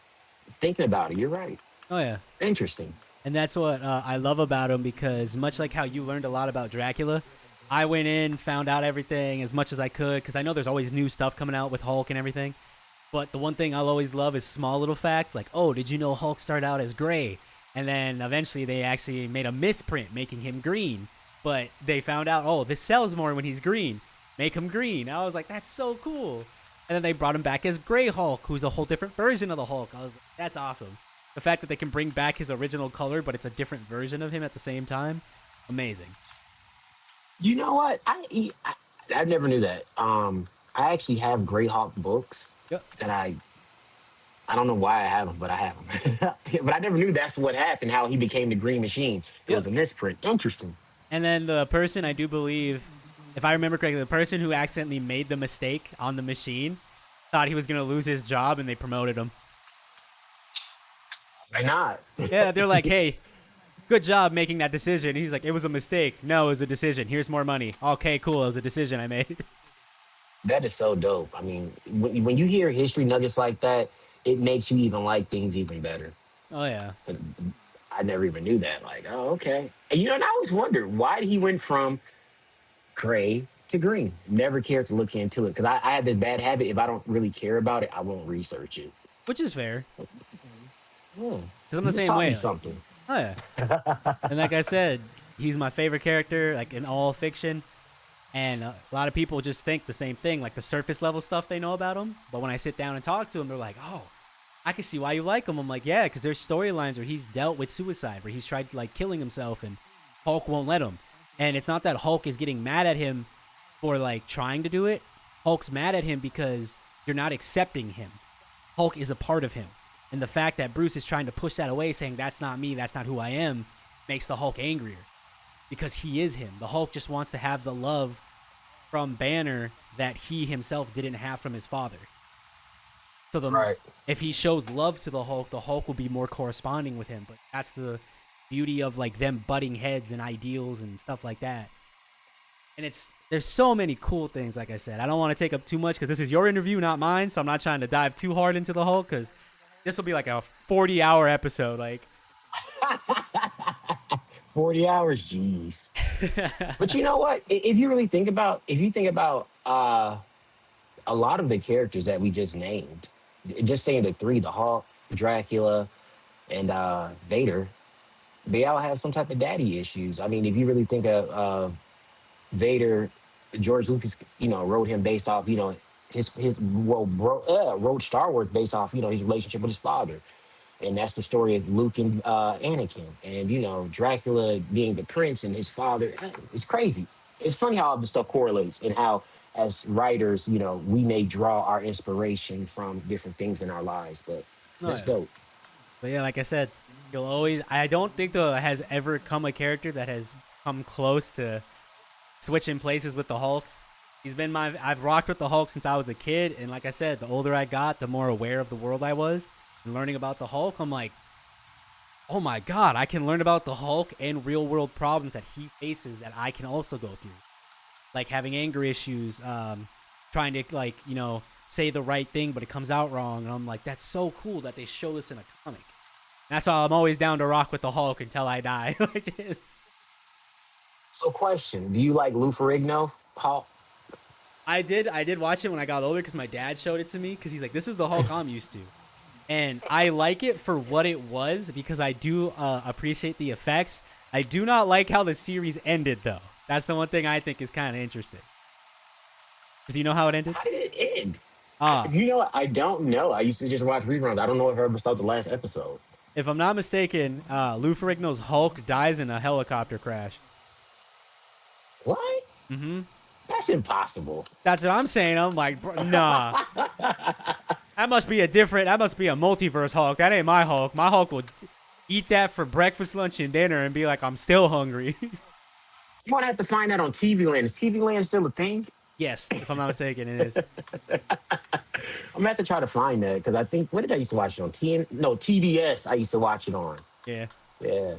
Thinking about it, you're right. oh yeah. Interesting. And that's what I love about him, because much like how you learned a lot about Dracula, I went in, found out everything as much as I could, because I know there's always new stuff coming out with Hulk and everything. But the one thing I'll always love is small little facts, like, oh, did you know Hulk started out as gray? And then eventually they actually made a misprint making him green. But they found out, oh, this sells more when he's green. Make him green. I was like, that's so cool. And then they brought him back as Gray Hulk, who's a whole different version of the Hulk. I was like, that's awesome. The fact that they can bring back his original color, but it's a different version of him at the same time, amazing. You know what? I never knew that. I actually have Grey Hawk books Yep. that I don't know why I have them, but I have them. But I never knew that's what happened. How he became the Green Machine. It Yep. was a misprint. Interesting. And then the person, I do believe, if I remember correctly, the person who accidentally made the mistake on the machine thought he was going to lose his job, and they promoted him. Why not? Yeah, they're like, hey, good job making that decision. He's like, it was a mistake. No, it was a decision. Here's more money. Okay, cool. It was a decision I made. That is so dope. I mean, when you hear history nuggets like that, it makes you even like things even better. Oh, yeah. But I never even knew that. Like, oh, okay. And you know, and I always wondered why he went from gray to green. Never cared to look into it, because I have this bad habit. If I don't really care about it, I won't research it. Which is fair. Yeah. Because I'm You the just same taught way. me Like, something. oh, yeah. And like I said, he's my favorite character, like, in all fiction. And a lot of people just think the same thing, like the surface level stuff they know about him. But when I sit down and talk to him, they're like, oh, I can see why you like him. I'm like, yeah, because there's storylines where he's dealt with suicide, where he's tried, like, killing himself, and Hulk won't let him. And it's not that Hulk is getting mad at him for, like, trying to do it. Hulk's mad at him because you're not accepting him. Hulk is a part of him. And the fact that Bruce is trying to push that away, saying, that's not me, that's not who I am, makes the Hulk angrier. Because he is him. The Hulk just wants to have the love from Banner that he himself didn't have from his father. So Right. if he shows love to the Hulk will be more corresponding with him. But that's the beauty of, like, them butting heads and ideals and stuff like that. And there's so many cool things, like I said. I don't want to take up too much because this is your interview, not mine. So I'm not trying to dive too hard into the Hulk, because this will be like a 40-hour episode. Like, 40 hours, jeez. But you know what? If you really think about, if you think about a lot of the characters that we just named, just saying the three, the Hulk, Dracula, and Vader, they all have some type of daddy issues. I mean, if you really think of Vader, George Lucas, wrote him based off, wrote Star Wars based off, his relationship with his father, and that's the story of Luke and Anakin, and Dracula being the prince and his father. It's crazy. It's funny how all this stuff correlates, and how as writers, we may draw our inspiration from different things in our lives. But No, that's yeah. dope. But yeah, like I said, you'll always. I don't think there has ever come a character that has come close to switching places with the Hulk. He's been my. I've rocked with the Hulk since I was a kid, and like I said, the older I got, the more aware of the world I was. And learning about the Hulk, I'm like, oh my god, I can learn about the Hulk and real world problems that he faces that I can also go through, like having anger issues, trying to say the right thing, but it comes out wrong. And I'm like, that's so cool that they show this in a comic. That's why I'm always down to rock with the Hulk until I die. So, question: do you like Lou Ferrigno, Hulk? I did watch it when I got older because my dad showed it to me because he's like, this is the Hulk I'm used to. And I like it for what it was because I do appreciate the effects. I do not like how the series ended, though. That's the one thing I think is kind of interesting. Because you know how it ended? How did it end? Ah, You know what? I don't know. I used to just watch reruns. I don't know if I ever saw the last episode. if I'm not mistaken, Lou Ferrigno's Hulk dies in a helicopter crash. What? Mm-hmm. That's impossible. That's what I'm saying. I'm like, nah. That must be a multiverse Hulk. That ain't my Hulk. My Hulk will eat that for breakfast, lunch, and dinner and be like, I'm still hungry. You want to have to find that on TV Land. Is TV Land still a thing? Yes, if I'm not mistaken, it is. I'm gonna have to try to find that because I think what did I used to watch it on? No, TBS. I used to watch it on. Yeah. Yeah.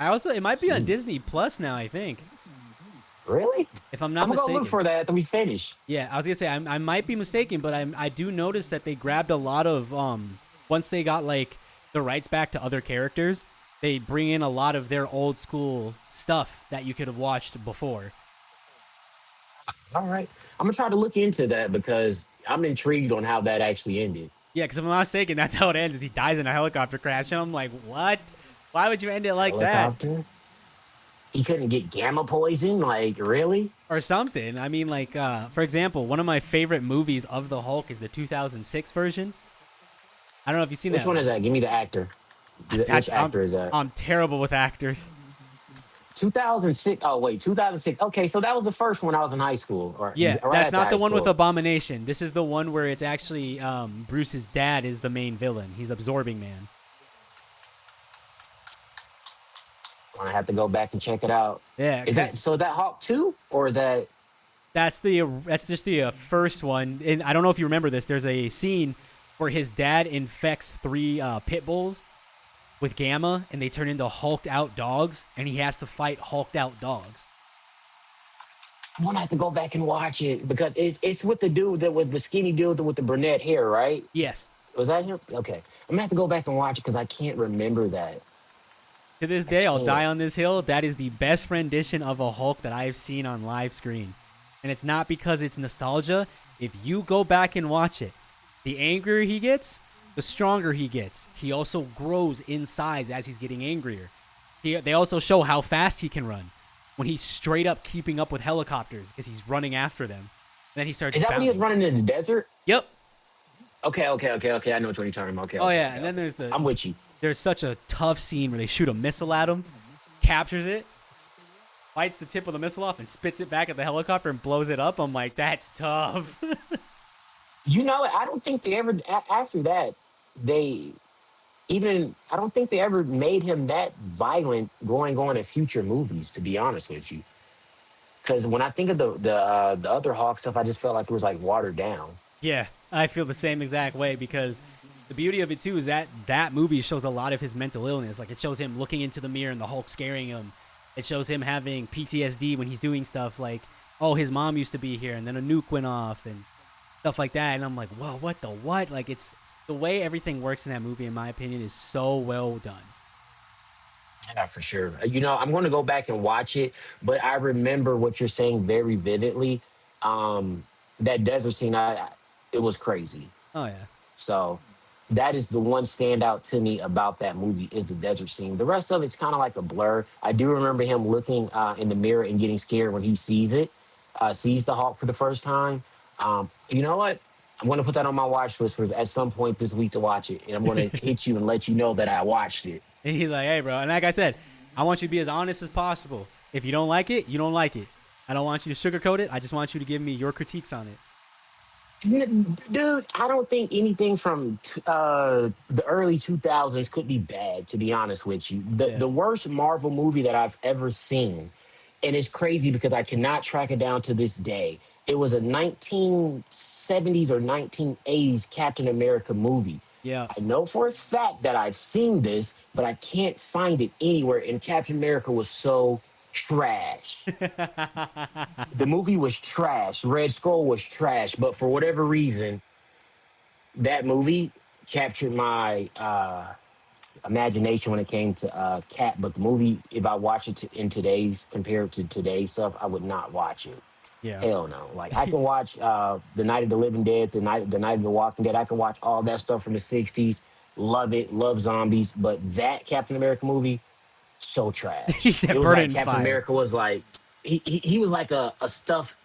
It might be on Jeez. Disney Plus now, I think. Really? If I'm I'm not gonna go mistaken. look for that after we finish. Yeah, I was gonna say I might be mistaken, but I do notice that they grabbed a lot of once they got like the rights back to other characters, they bring in a lot of their old school stuff that you could have watched before. All right. I'm gonna try to look into that because I'm intrigued on how that actually ended. Yeah, because if I'm not mistaken, that's how it ends. Is he dies in a helicopter crash, and I'm like, what? Why would you end it like that? Helicopter. He couldn't get gamma poison. Like really? Or something. I mean, like, for example, one of my favorite movies of the Hulk is the 2006 version. I don't know if you've seen Which that. one is that? Give me the actor. Which actor is that? I'm terrible with actors. 2006. Oh wait, 2006. Okay, so that was the first one I was in high school, or Yeah, right that's after not high the one with school. Abomination. This is the one where it's actually Bruce's dad is the main villain. He's Absorbing Man. I'm gonna have to go back and check it out. Yeah, Is that 'cause so? Is that Hawk 2 or is that? that's just the first one. And I don't know if you remember this. There's a scene where his dad infects 3 pit bulls with gamma, and they turn into hulked out dogs, and he has to fight hulked out dogs. I'm gonna have to go back and watch it because it's with the dude that was the skinny dude with the brunette hair, right? Yes. Was that him? Okay, I'm gonna have to go back and watch it because I can't remember that. To this I day, I'll can't. die on this hill. That is the best rendition of a Hulk that I've seen on live screen. And it's not because it's nostalgia. If you go back and watch it, the angrier he gets, the stronger he gets. He also grows in size as he's getting angrier. They also show how fast he can run when he's straight up keeping up with helicopters because he's running after them. And then he starts Is that when he was bounding. running in the desert? Yep. Okay. I know which one you're talking about. Okay. Oh, okay, yeah. okay, And then okay. there's I'm with you. there's such a tough scene where they shoot a missile at him, captures it, bites the tip of the missile off, and spits it back at the helicopter and blows it up. I'm like, that's tough. You know, I don't think they ever after that they I don't think they ever made him that violent going on in future movies. To be honest with you, because when I think of the other Hawk stuff, I just felt like it was like watered down. Yeah, I feel the same exact way because the beauty of it too is that that movie shows a lot of his mental illness. Like it shows him looking into the mirror and the Hulk scaring him. It shows him having PTSD when he's doing stuff like, oh, his mom used to be here and then a nuke went off and stuff like that. And I'm like, whoa, what the what? Like it's the way everything works in that movie, in my opinion, is so well done. Yeah, for sure. I'm going to go back and watch it, but I remember what you're saying very vividly. Um, that desert scene, it was crazy. Oh yeah. So that is the one standout to me about that movie is the desert scene. The rest of it's kind of like a blur. I do remember him looking in the mirror and getting scared when he sees the Hawk for the first time. You know what? I'm going to put that on my watch list for at some point this week to watch it, and I'm going to hit you and let you know that I watched it. And he's like, hey, bro. And like I said, I want you to be as honest as possible. If you don't like it, you don't like it. I don't want you to sugarcoat it. I just want you to give me your critiques on it. Dude, I don't think anything from the early 2000s could be bad, to be honest with you. The, Yeah. the worst Marvel movie that I've ever seen, and it's crazy because I cannot track it down to this day. It was a 1970s or 1980s Captain America movie. Yeah. I know for a fact that I've seen this, but I can't find it anywhere. And Captain America was so trash. The movie was trash. Red Skull was trash, but for whatever reason, that movie captured my imagination when it came to Cat. But the movie, if I watch it in today's compared to today's stuff, I would not watch it. Yeah. Hell no. Like I can watch the Night of the Living Dead, the Night of the Walking Dead. I can watch all that stuff from the '60s. Love it. Love zombies. But that Captain America movie, so He trash. said, It was burn it like in Captain fire. America was like he was like a stuffed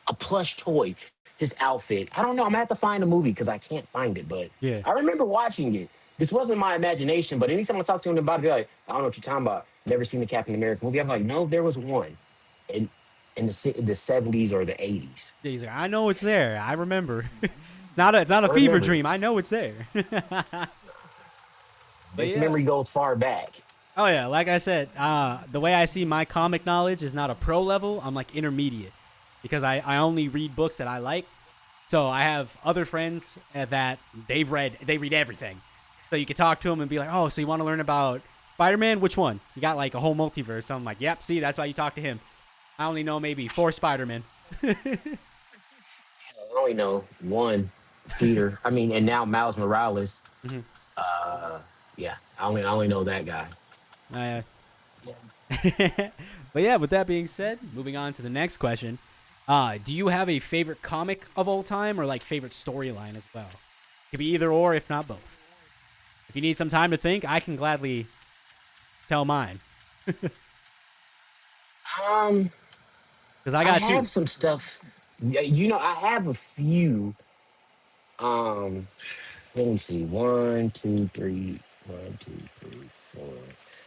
a plush toy. His outfit. I don't know. I'm gonna have to find a movie because I can't find it. But Yeah. I remember watching it. This wasn't my imagination, but anytime I talk to him about it, they're like, I don't know what you're talking about. Never seen the Captain America movie. I'm like, no, there was one in the '70s or the '80s. Yeah, he's like, I know it's there. I remember. It's not a I fever remember. dream. I know it's there. But This yeah. memory goes far back. Oh yeah, like I said, the way I see my comic knowledge is not a pro level. I'm like intermediate because I only read books that I like. So I have other friends that they read everything. So you can talk to them and be like, oh, so you want to learn about Spider-Man? Which one? You got like a whole multiverse. So I'm like, yep. See, that's why you talk to him. I only know maybe 4 Spider-Man. I only know one, Peter. I mean, and now Miles Morales. Mhm. Yeah, I only know that guy. Uh, but yeah, with that being said, moving on to the next question. Do you have a favorite comic of all time or like favorite storyline as well? Could be either or, if not both. If you need some time to think, I can gladly tell mine Um, because I I got two. have some stuff. Yeah, I have a few. Um, Let me see. One, two, three. One, two, three, four.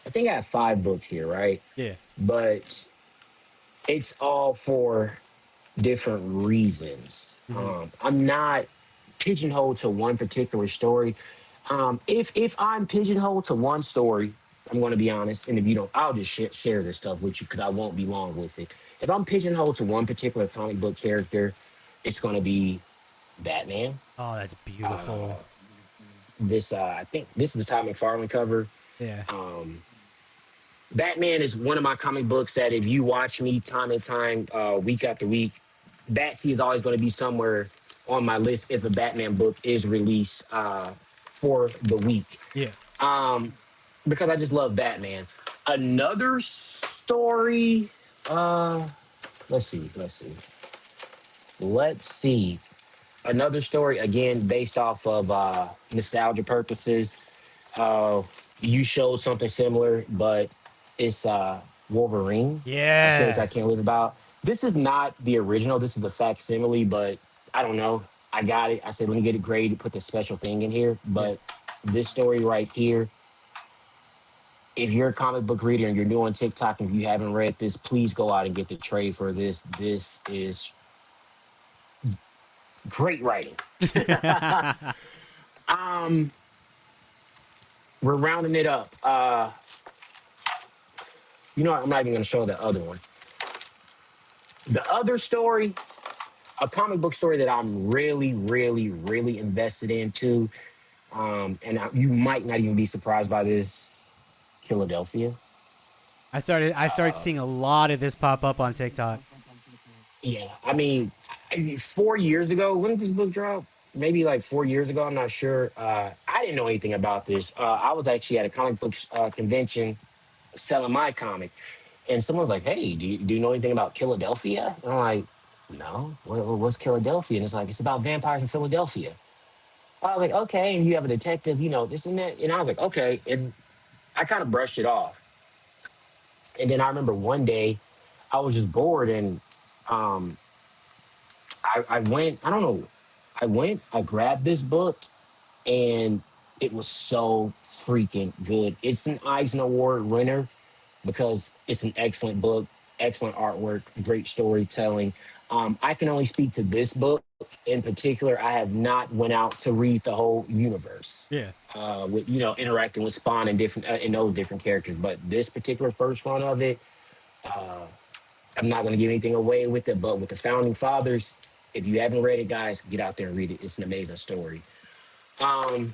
I think I have 5 books here, right? Yeah, But it's all for different reasons. hmm I'm not pigeonholed to one particular story. If I'm pigeonholed to one story, I'm going to be honest, and if you don't, I'll just share this stuff with you because I won't be long with it. If I'm pigeonholed to one particular comic book character, it's going to be Batman. Oh, that's beautiful. I think this is the Todd McFarlane cover. Yeah. Batman is one of my comic books that if you watch me time and time, week after week, Batsy is always going to be somewhere on my list if a Batman book is released for the week. Yeah. Um, because I just love Batman. Another story. Uh, let's see. Another story again based off of nostalgia purposes. Uh, you showed something similar, but it's Wolverine. I feel like I Yeah. can't live about. This is not the original. This is the facsimile, but I don't know. I got it. I said, let me get it graded, put the special thing in here. Yeah. But this story right here, if you're a comic book reader and you're new on TikTok and you haven't read this, please go out and get the trade for this. This is great writing. um, we're rounding it up. I'm not even going to show the other one. The other story, a comic book story that I'm really, really, really invested in too. You might not even be surprised by this. Philadelphia. I started seeing a lot of this pop up on TikTok. Yeah, I mean, 4 years ago, when did this book drop? Maybe like 4 years ago. I'm not sure. I didn't know anything about this. I was actually at a comic book convention selling my comic. And someone's like, "Hey, do you know anything about Philadelphia?" And I'm like, "No. What's Philadelphia?" And it's like, "It's about vampires in Philadelphia." I was like, "Okay." And you have a detective, this and that. And I was like, "Okay." And I kind of brushed it off. And then I remember one day I was just bored and um, I went, I don't know, I grabbed this book and it was so freaking good. It's an Eisner Award winner because it's an excellent book, excellent artwork, great storytelling. I can only speak to this book in particular. I have not went out to read the whole universe Yeah. with interacting with Spawn and different and those different characters. But this particular first run of it, I'm not going to give anything away with it. But with the founding fathers, if you haven't read it, guys, get out there and read it. It's an amazing story. Um,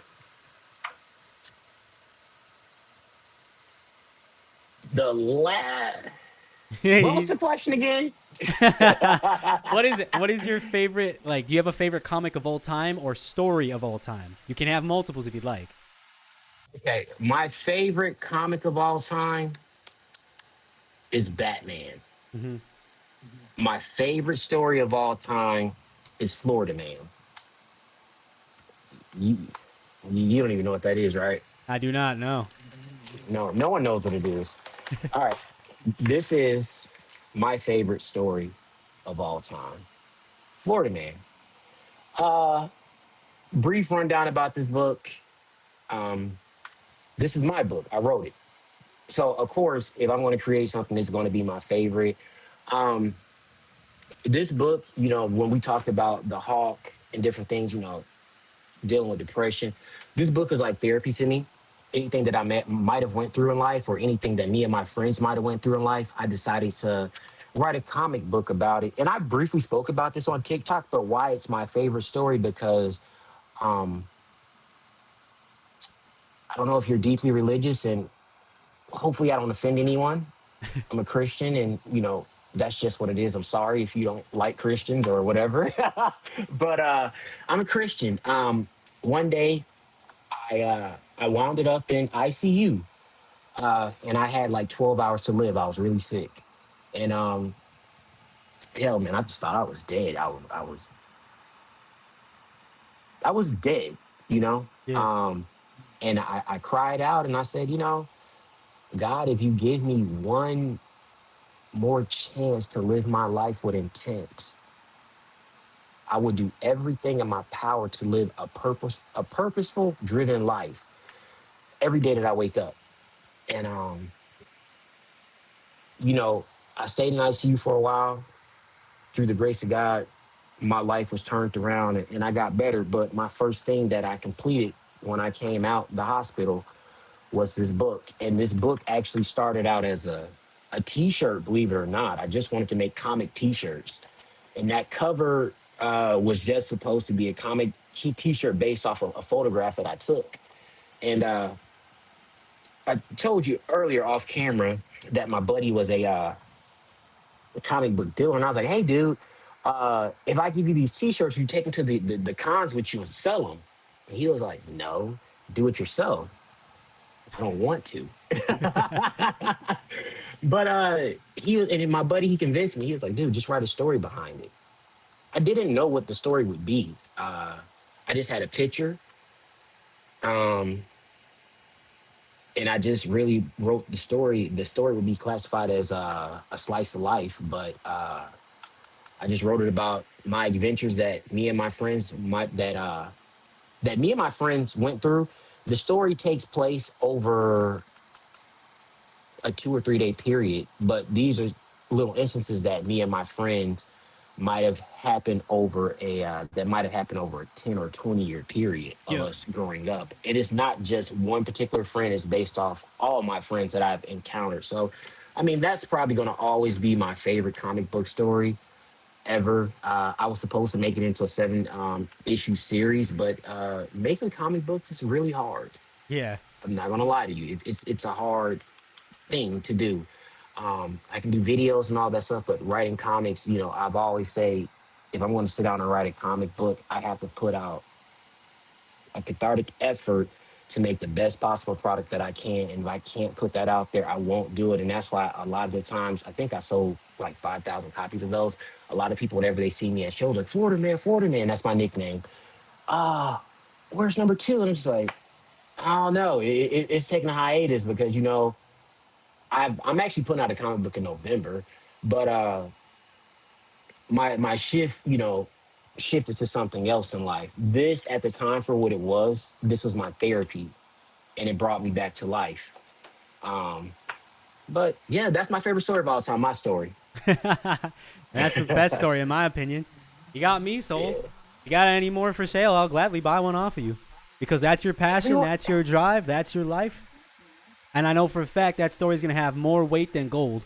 the la- what was He's- the question again? what is it? What is your favorite? Like, do you have a favorite comic of all time or story of all time? You can have multiples if you'd like. Okay, my favorite comic of all time is Batman. Hmm. My favorite story of all time is Florida Man. You, you don't even know what that is, right? I do not know. No, no one knows what it is. All right, this is my favorite story of all time. Florida Man. Brief rundown about this book. Um, this is my book. I wrote it. So of course, if I'm going to create something that's going to be my favorite, um, this book, when we talked about the Hawk and different things, dealing with depression, this book is like therapy to me. Anything that might have went through in life, or anything that me and my friends might have went through in life, I decided to write a comic book about it. And I briefly spoke about this on TikTok, but why it's my favorite story because um, I don't know if you're deeply religious, and hopefully I don't offend anyone. I'm a Christian, and that's just what it is. I'm sorry if you don't like Christians or whatever, but I'm a Christian. One day I wound it up in ICU, and I had like 12 hours to live. I was really sick, and hell, man, I just thought I was dead. I was dead, you know. Yeah. Um, and I cried out and I said, God, if you give me one more chance to live my life with intent, I would do everything in my power to live a purposeful, driven life every day that I wake up. And you know, I stayed in ICU for a while. Through the grace of God, my life was turned around and I got better. But my first thing that I completed when I came out the hospital was this book. And this book actually started out as a t-shirt, believe it or not. I just wanted to make comic t-shirts. And that cover was just supposed to be a comic t-shirt based off of a photograph that I took. And I told you earlier off camera that my buddy was a comic book dealer. And I was like, hey, dude, if I give you these t-shirts, you take them to the cons with you and sell them. And he was like, no, do it yourself. I don't want to. But and my buddy, he convinced me. He was like, dude, just write a story behind it. I didn't know what the story would be. I just had a picture. Um, and I just really wrote the story. The story would be classified as a slice of life, but I just wrote it about my adventures that me and my friends that me and my friends went through. The story takes place over a 2 or 3 day period, but these are little instances that me and my friends might have happened over a 10 or 20 year period of Yeah. us growing up. And it's not just one particular friend, it's based off all my friends that I've encountered. So I mean, that's probably going to always be my favorite comic book story ever. I was supposed to make it into a seven issue series, but making comic books is really hard. Yeah. I'm not gonna lie to you. It's a hard thing to do. I can do videos and all that stuff, but writing comics, I've always say if I'm going to sit down and write a comic book, I have to put out a cathartic effort to make the best possible product that I can. And if I can't put that out there, I won't do it. And that's why a lot of the times, I think I sold like 5,000 copies of those. A lot of people, whenever they see me at shows, like Florida man, that's my nickname. Ah, where's number two? And it's just like, I don't know. It's taking a hiatus because, I'm actually putting out a comic book in November, but my shift, shifted to something else in life. This at the time for what it was, this was my therapy and it brought me back to life. Um, but yeah, that's my favorite story of all time, my story. That's the best story in my opinion. You got me sold. Yeah. You got any more for sale? I'll gladly buy one off of you because that's your You passion, know, that's your drive, that's your life. And I know for a fact that story's gonna have more weight than gold.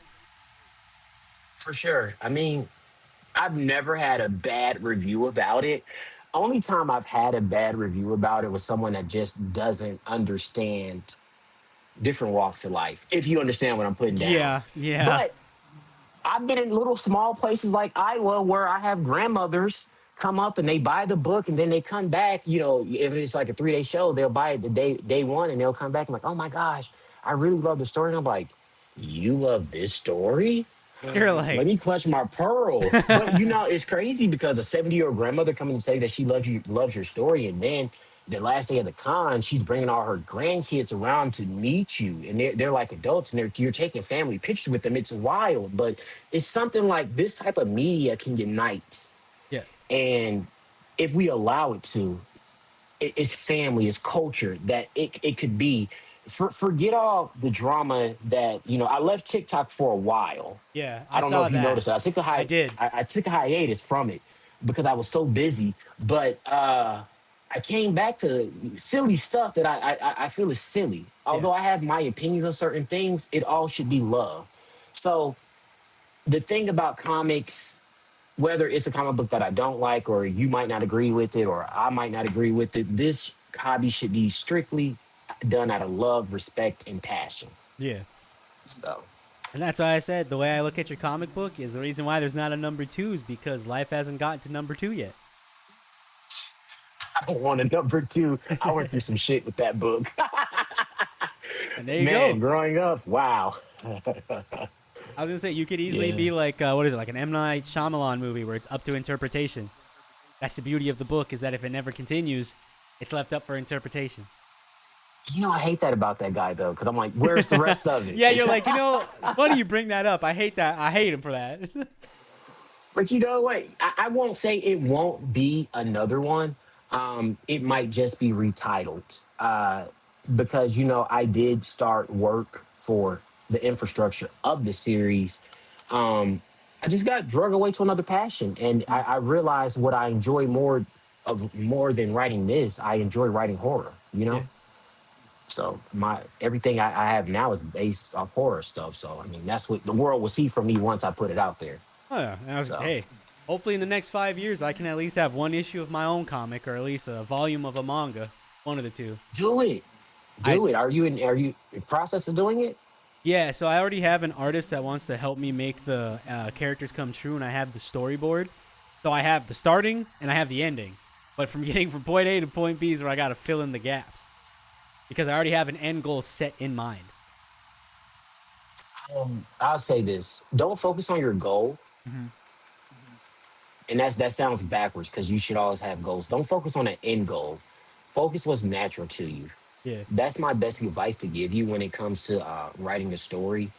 for sure. I mean, I've never had a bad review about it. Only time I've had a bad review about it was someone that just doesn't understand different walks of life, if you understand what I'm putting down. Yeah, yeah, But I've been in little small places like Iowa where I have grandmothers come up and they buy the book and then they come back. If it's like a 3-day show, they'll buy it the day one and they'll come back and like, oh my gosh, I really love the story. And I'm like, you love this story? you're Let like, me clutch my pearls. But it's crazy because a 70-year-old grandmother coming to say that she loves your story, and then the last day of the con, she's bringing all her grandkids around to meet you, and they're like adults, and you're taking family pictures with them. It's wild, but it's something like this type of media can unite, yeah, and if we allow it to, it's family, it's culture that it could be. Forget all the drama that I left TikTok for a while. yeah. I I don't know saw if you that. noticed that. I did. I took a hiatus from it because I was so busy. But I came back to silly stuff that I feel is silly. Yeah, Although I have my opinions on certain things, it all should be love. So the thing about comics, whether it's a comic book that I don't like, or you might not agree with it, or I might not agree with it, this hobby should be strictly done out of love, respect, and passion. yeah. So And that's why I said the way I look at your comic book is the reason why there's not a number two is because life hasn't gotten to number two yet. I don't want a number two. I went through some shit with that book. And there you Man, go. growing up, wow. I was gonna say you could easily Yeah. be like what is it, like an M Night Shyamalan movie where it's up to interpretation. That's the beauty of the book is that if it never continues, it's left up for interpretation. I hate that about that guy though, because I'm like, where's the rest of it? Yeah, you're like, funny you bring that up. I hate that. I hate him for that. But you know what? I won't say it won't be another one. It might just be retitled. Because I did start work for the infrastructure of the series. I just got drug away to another passion, and I realized what I enjoy more than writing this. I enjoy writing horror. Yeah. So my everything I have now is based off horror stuff. So I mean, that's what the world will see from me once I put it out there. Oh yeah. And I was So hey, hopefully in the next 5 years I can at least have one issue of my own comic or at least a volume of a manga. One of the two. do it, I do it. Are you in process of doing it? Yeah, so I already have an artist that wants to help me make the characters come true, and I have the storyboard. So I have the starting and I have the ending. But from getting from point A to point B is where I got to fill in the gaps because I already have an end goal set in mind. I'll say this: don't focus on your goal, Hmm. and that sounds backwards because you should always have goals. Don't focus on an end goal. Focus what's natural to you. Yeah, That's my best advice to give you when it comes to writing a story.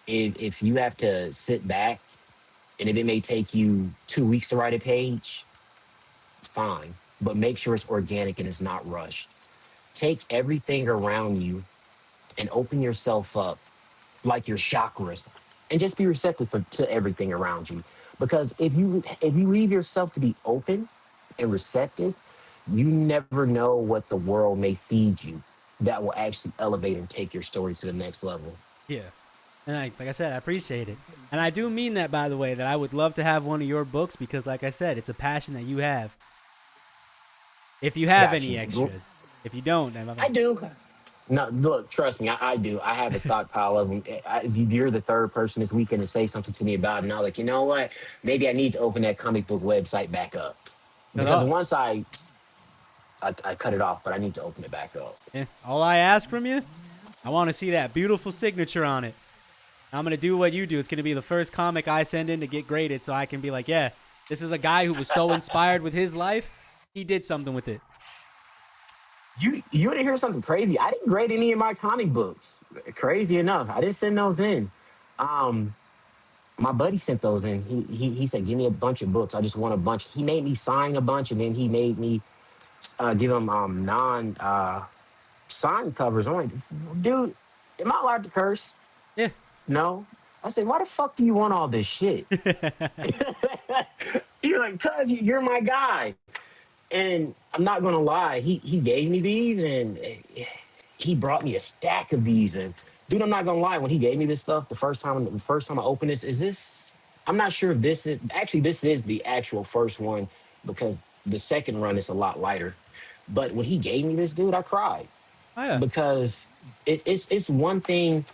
If you have to sit back, and if it may take you 2 weeks to write a page, fine, but make sure it's organic and it's not rushed. Take everything around you and open yourself up like your chakras, and just be receptive to everything around you. Because if you leave yourself to be open and receptive, you never know what the world may feed you that will actually elevate and take your story to the next level. yeah. And like I said, I appreciate it. And I do mean that, by the way, that I would love to have one of your books because, like I said, it's a passion that you have. If you have Got any you. extras. If you don't, then I do. No, look, trust me, I do. I have a stockpile of them. You're the third person this weekend to say something to me about it. And I'm like, you know what? Maybe I need to open that comic book website back up. shut Because up. once I I cut it off, but I need to open it back up. All I ask from you, I want to see that beautiful signature on it. I'm going to do what you do. It's going to be the first comic I send in to get graded so I can be like, yeah, this is a guy who was so inspired with his life. He did something with it. You want to hear something crazy? I didn't grade any of my comic books. Crazy enough, I didn't send those in. Um, my buddy sent those in. He said, "Give me a bunch of books. I just want a bunch." He made me sign a bunch, and then he made me give him non signed covers. I'm like, dude, am I allowed to curse? Yeah. No. I said, why the fuck do you want all this shit? You're like, cuz you're my guy. And I'm not gonna lie, he gave me these and he brought me a stack of these. And dude, I'm not gonna lie, when he gave me this stuff, the first time I opened this, is this I'm not sure if this is the actual first one because the second run is a lot lighter. But when he gave me this, dude, I cried Oh, yeah. because it's one thing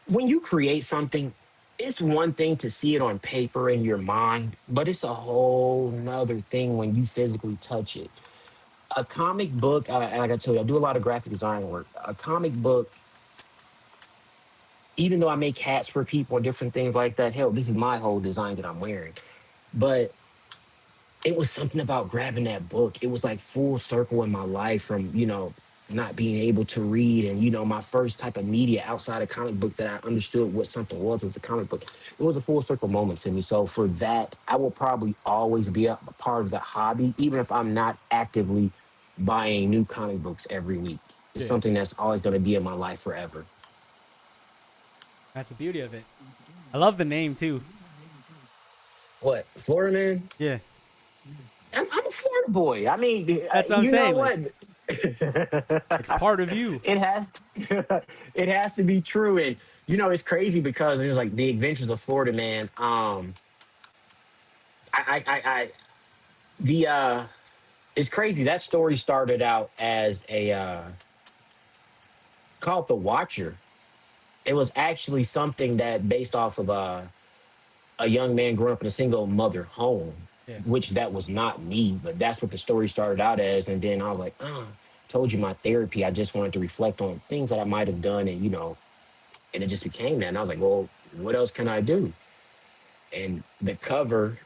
when you create something, it's one thing to see it on paper in your mind, but it's a whole nother thing when you physically touch it. A comic book, like I told you, I do a lot of graphic design work. A comic book, even though I make hats for people and different things like that, hell, this is my whole design that I'm wearing. But it was something about grabbing that book. It was like full circle in my life from, not being able to read and, my first type of media outside of comic book that I understood what something was a comic book. It was a full circle moment to me. So for that, I will probably always be a part of the hobby, even if I'm not actively buying new comic books every week. It's Yeah. something that's always going to be in my life forever. That's the beauty of it. I love the name, too. What? Florida man? Yeah. I'm a Florida boy. I mean, That's what I'm you know saying. what? Like, it's part of you. It has it has to be true. And it's crazy because it's like the adventures of Florida man. I the it's crazy. That story started out as a called The Watcher. It was actually something that based off of a young man growing up in a single mother home, Yeah. which that was not me, but that's what the story started out as. And then I was like, told you my therapy. I just wanted to reflect on things that I might have done, and and it just became that. And I was like, well, what else can I do? And the cover,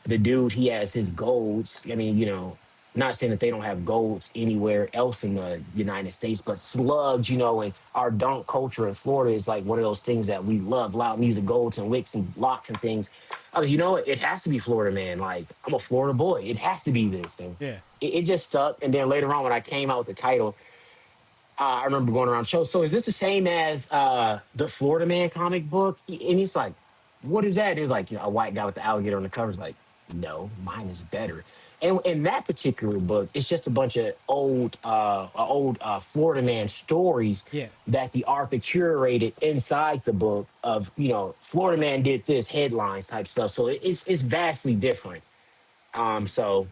the dude, he has his golds. I mean, not saying that they don't have golds anywhere else in the United States, but slugs, and our dunk culture in Florida is like one of those things that we love, loud music, golds and wicks and locks and things. I mean, it has to be Florida man. Like, I'm a Florida boy. It has to be this. And Yeah. it just stuck. And then later on, when I came out with the title, I remember going around shows. So is this the same as the Florida Man comic book? And he's like, what is that? He's like, a white guy with the alligator on the cover is like, no, mine is better. And in that particular book, it's just a bunch of old Florida Man stories Yeah. that the author curated inside the book of, Florida Man did this, headlines type stuff. So it's vastly different. So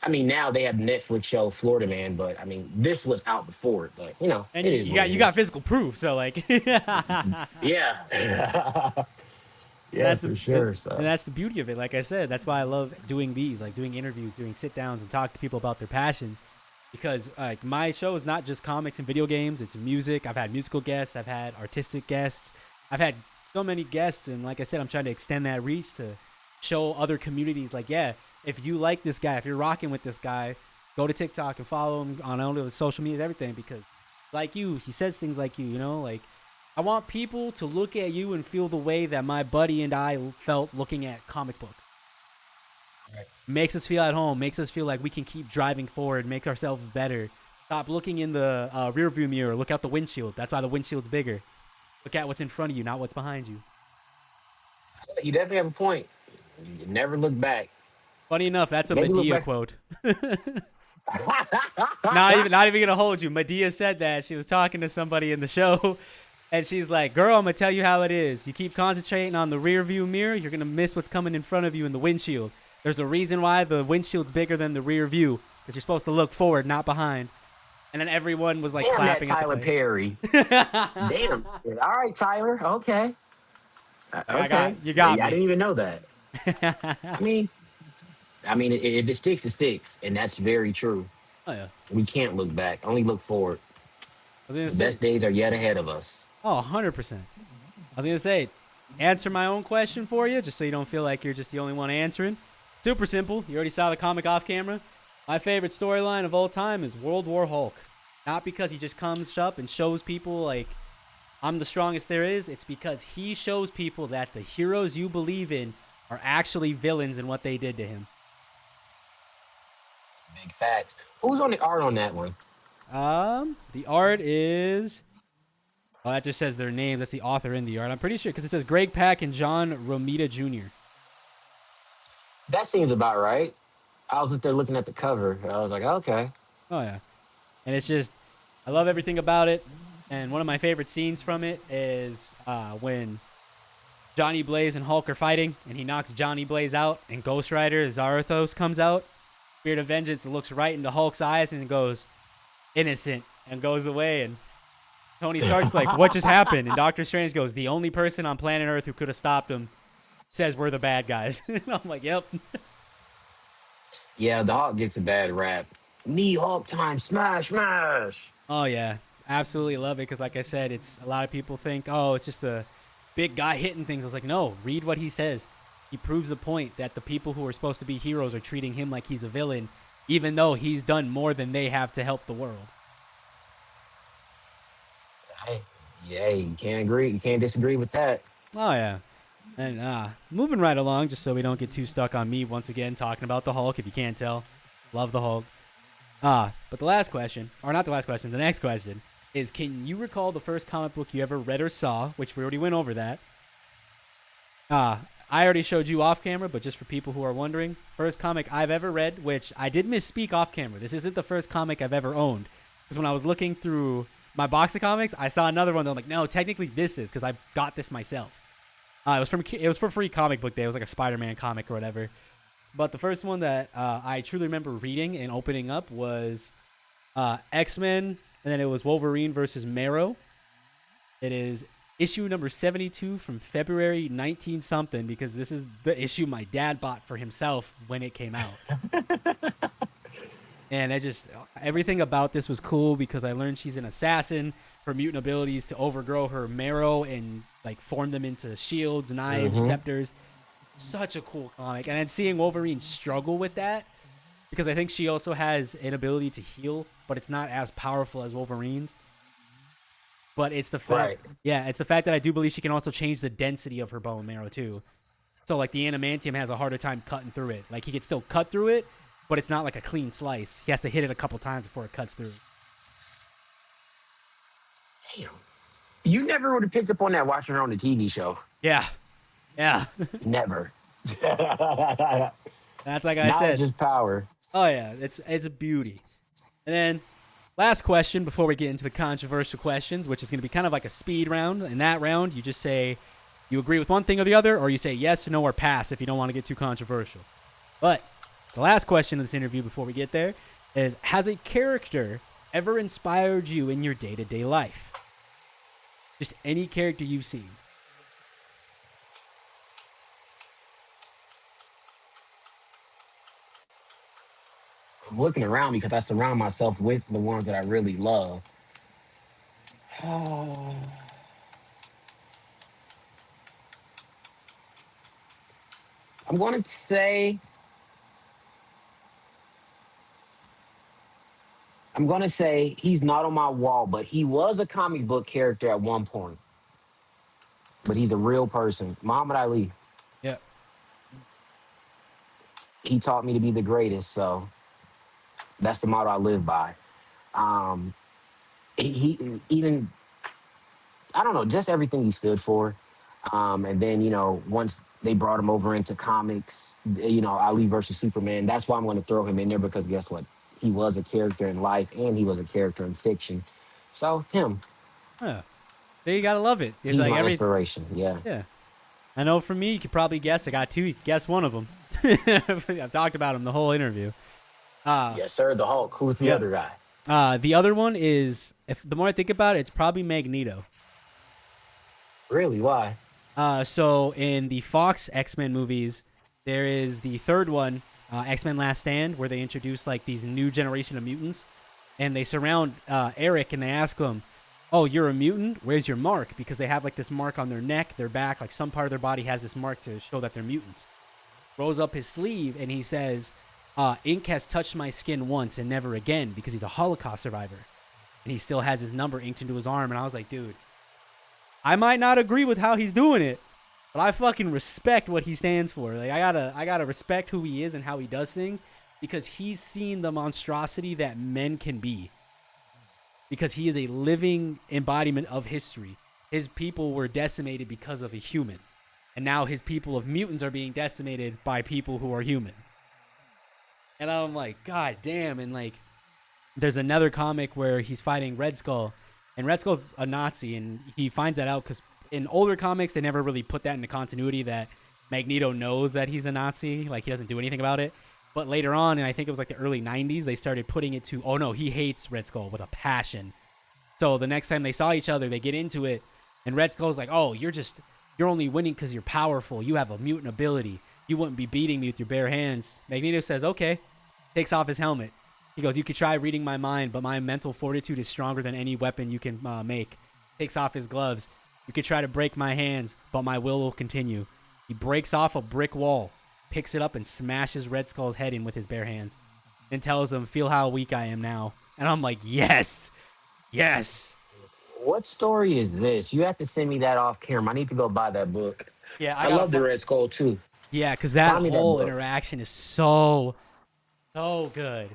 I mean, now they have the Netflix show Florida Man, but I mean, this was out before it. But And it is you what got it you got is. physical proof, so like Yeah, yeah, that's the for sure. So and that's the beauty of it. Like I said, that's why I love doing these, like doing interviews, doing sit downs, and talk to people about their passions. Because like my show is not just comics and video games; it's music. I've had musical guests, I've had artistic guests, I've had so many guests, and like I said, I'm trying to extend that reach to show other communities. Like, yeah, if you like this guy, if you're rocking with this guy, go to TikTok and follow him on all of his social media, everything. Because like you, he says things like you. Like I want people to look at you and feel the way that my buddy and I felt looking at comic books. Right. Makes us feel at home, makes us feel like we can keep driving forward, make ourselves better. Stop looking in the rear view mirror, look out the windshield. That's why the windshield's bigger. Look at what's in front of you, not what's behind you. you definitely have a point. You never look back. Funny enough, that's a Maybe look Medea back. quote. Not even gonna hold you. Medea said that. She was talking to somebody in the show, and she's like, "Girl, I'm gonna tell you how it is. You keep concentrating on the rear view mirror, you're gonna miss what's coming in front of you in the windshield. There's a reason why the windshield's bigger than the rear view, because you're supposed to look forward, not behind." And then everyone was like Damn that clapping Tyler at the Perry. Damn. All right, Tyler. Okay. I got you got I me. didn't even know that. I mean, I mean, if it sticks, it sticks, and that's very true. Oh yeah. We can't look back, only look forward. I was gonna The say. best days are yet ahead of us. Oh, 100%. I was gonna say, answer my own question for you, just so you don't feel like you're just the only one answering. Super simple. You already saw the comic off camera. My favorite storyline of all time is World War Hulk. Not because he just comes up and shows people like I'm the strongest there is. It's because he shows people that the heroes you believe in are actually villains in what they did to him. Big facts. Who's on the art on that one? The art is. Oh, that just says their names. That's the author in the art. I'm pretty sure because it says Greg Pak and John Romita Jr. That seems about right. I was just there looking at the cover. I was like, okay. Oh yeah, and it's just I love everything about it. And one of my favorite scenes from it is when Johnny Blaze and Hulk are fighting, and he knocks Johnny Blaze out, and Ghost Rider Zarathos comes out. Spirit of Vengeance looks right into Hulk's eyes and goes, "Innocent," and goes away. And Tony Stark's like, "What just happened?" And Doctor Strange goes, "The only person on planet Earth who could have stopped him says we're the bad guys." And I'm like, "Yep." Yeah, the Hulk gets a bad rap. Me Hulk time, smash, smash. Oh yeah, absolutely love it because, like I said, it's a lot of people think, oh, it's just a big guy hitting things. I was like, no, read what he says. He proves the point that the people who are supposed to be heroes are treating him like he's a villain, even though he's done more than they have to help the world. Hey, yeah, you can't agree. You can't disagree with that. Oh yeah, and moving right along, just so we don't get too stuck on me once again talking about the Hulk. If you can't tell, love the Hulk. But the last question, or not the last question, the next question is, can you recall the first comic book you ever read or saw, which we already went over that. I already showed you off camera, but just for people who are wondering, first comic I've ever read, which I did misspeak off camera. This isn't the first comic I've ever owned. Because when I was looking through my box of comics, I saw another one that I'm like, no, technically this is, because I got this myself. It was for free comic book day. It was like a Spider-Man comic or whatever. But the first one that I truly remember reading and opening up was X-Men, and then it was Wolverine versus Marrow. It is issue number 72 from February 19-something, because this is the issue my dad bought for himself when it came out. And everything about this was cool because I learned she's an assassin. Her mutant abilities to overgrow her marrow and like form them into shields, knives, scepters. Such a cool comic. And then seeing Wolverine struggle with that, because I think she also has an ability to heal, but it's not as powerful as Wolverine's. But it's the fact, it's the fact that I do believe she can also change the density of her bone marrow too. So like the adamantium has a harder time cutting through it. Like he can still cut through it, but it's not like a clean slice. He has to hit it a couple times before it cuts through. Damn. You never would have picked up on that watching her on the TV show. Yeah. Yeah. Never. That's like I said. Just power. Oh yeah, it's a beauty. And then last question before we get into the controversial questions, which is going to be kind of like a speed round. In that round, you just say you agree with one thing or the other, or you say yes, no, or pass if you don't want to get too controversial. But the last question of this interview before we get there is, has a character ever inspired you in your day-to-day life? Just any character you've seen. I'm looking around because I surround myself with the ones that I really love. I'm going to say he's not on my wall, but he was a comic book character at one point. But he's a real person. Muhammad Ali. Yeah. He taught me to be the greatest, so that's the motto I live by. He even, I don't know, just everything he stood for. And then, once they brought him over into comics, Ali versus Superman, that's why I'm going to throw him in there, because guess what? He was a character in life and he was a character in fiction. So him. Huh. So you gotta love it. It's He's like my inspiration. Yeah. Yeah. I know for me, you could probably guess. I got two. You could guess one of them. I've talked about him the whole interview. Yes, sir. The Hulk. Who's the other guy? The other one is, if the more I think about it, it's probably Magneto. Really? Why? So in the Fox X-Men movies, there is the third one X-Men Last Stand, where they introduce like these new generation of mutants, and they surround Eric and they ask him, "Oh, you're a mutant? Where's your mark?" Because they have like this mark on their neck, their back, like some part of their body has this mark to show that they're mutants. Rolls up his sleeve and he says, "Ink has touched my skin once and never again," because he's a Holocaust survivor, and he still has his number inked into his arm. And I was like, dude, I might not agree with how he's doing it, but I fucking respect what he stands for. Like I gotta respect who he is and how he does things, because he's seen the monstrosity that men can be. Because he is a living embodiment of history. His people were decimated because of a human, and now his people of mutants are being decimated by people who are human. And I'm like, God damn! And like, there's another comic where he's fighting Red Skull, and Red Skull's a Nazi, and he finds that out because in older comics they never really put that into continuity, that Magneto knows that he's a Nazi, like he doesn't do anything about it. But later on, and I think it was like the early 90s, they started putting it to, oh no, he hates Red Skull with a passion. So the next time they saw each other, they get into it, and Red Skull's like, "Oh, you're only winning because you're powerful. You have a mutant ability. You wouldn't be beating me with your bare hands." Magneto says, "Okay." Takes off his helmet. He goes, "You could try reading my mind, but my mental fortitude is stronger than any weapon you can make." Takes off his gloves. "You could try to break my hands, but my will continue." He breaks off a brick wall, picks it up, and smashes Red Skull's head in with his bare hands, and tells him, "Feel how weak I am now." And I'm like, yes, yes. What story is this? You have to send me that off camera. I need to go buy that book. Yeah, I love the Red Skull too. Yeah, because that Find me that whole book. interaction is so good.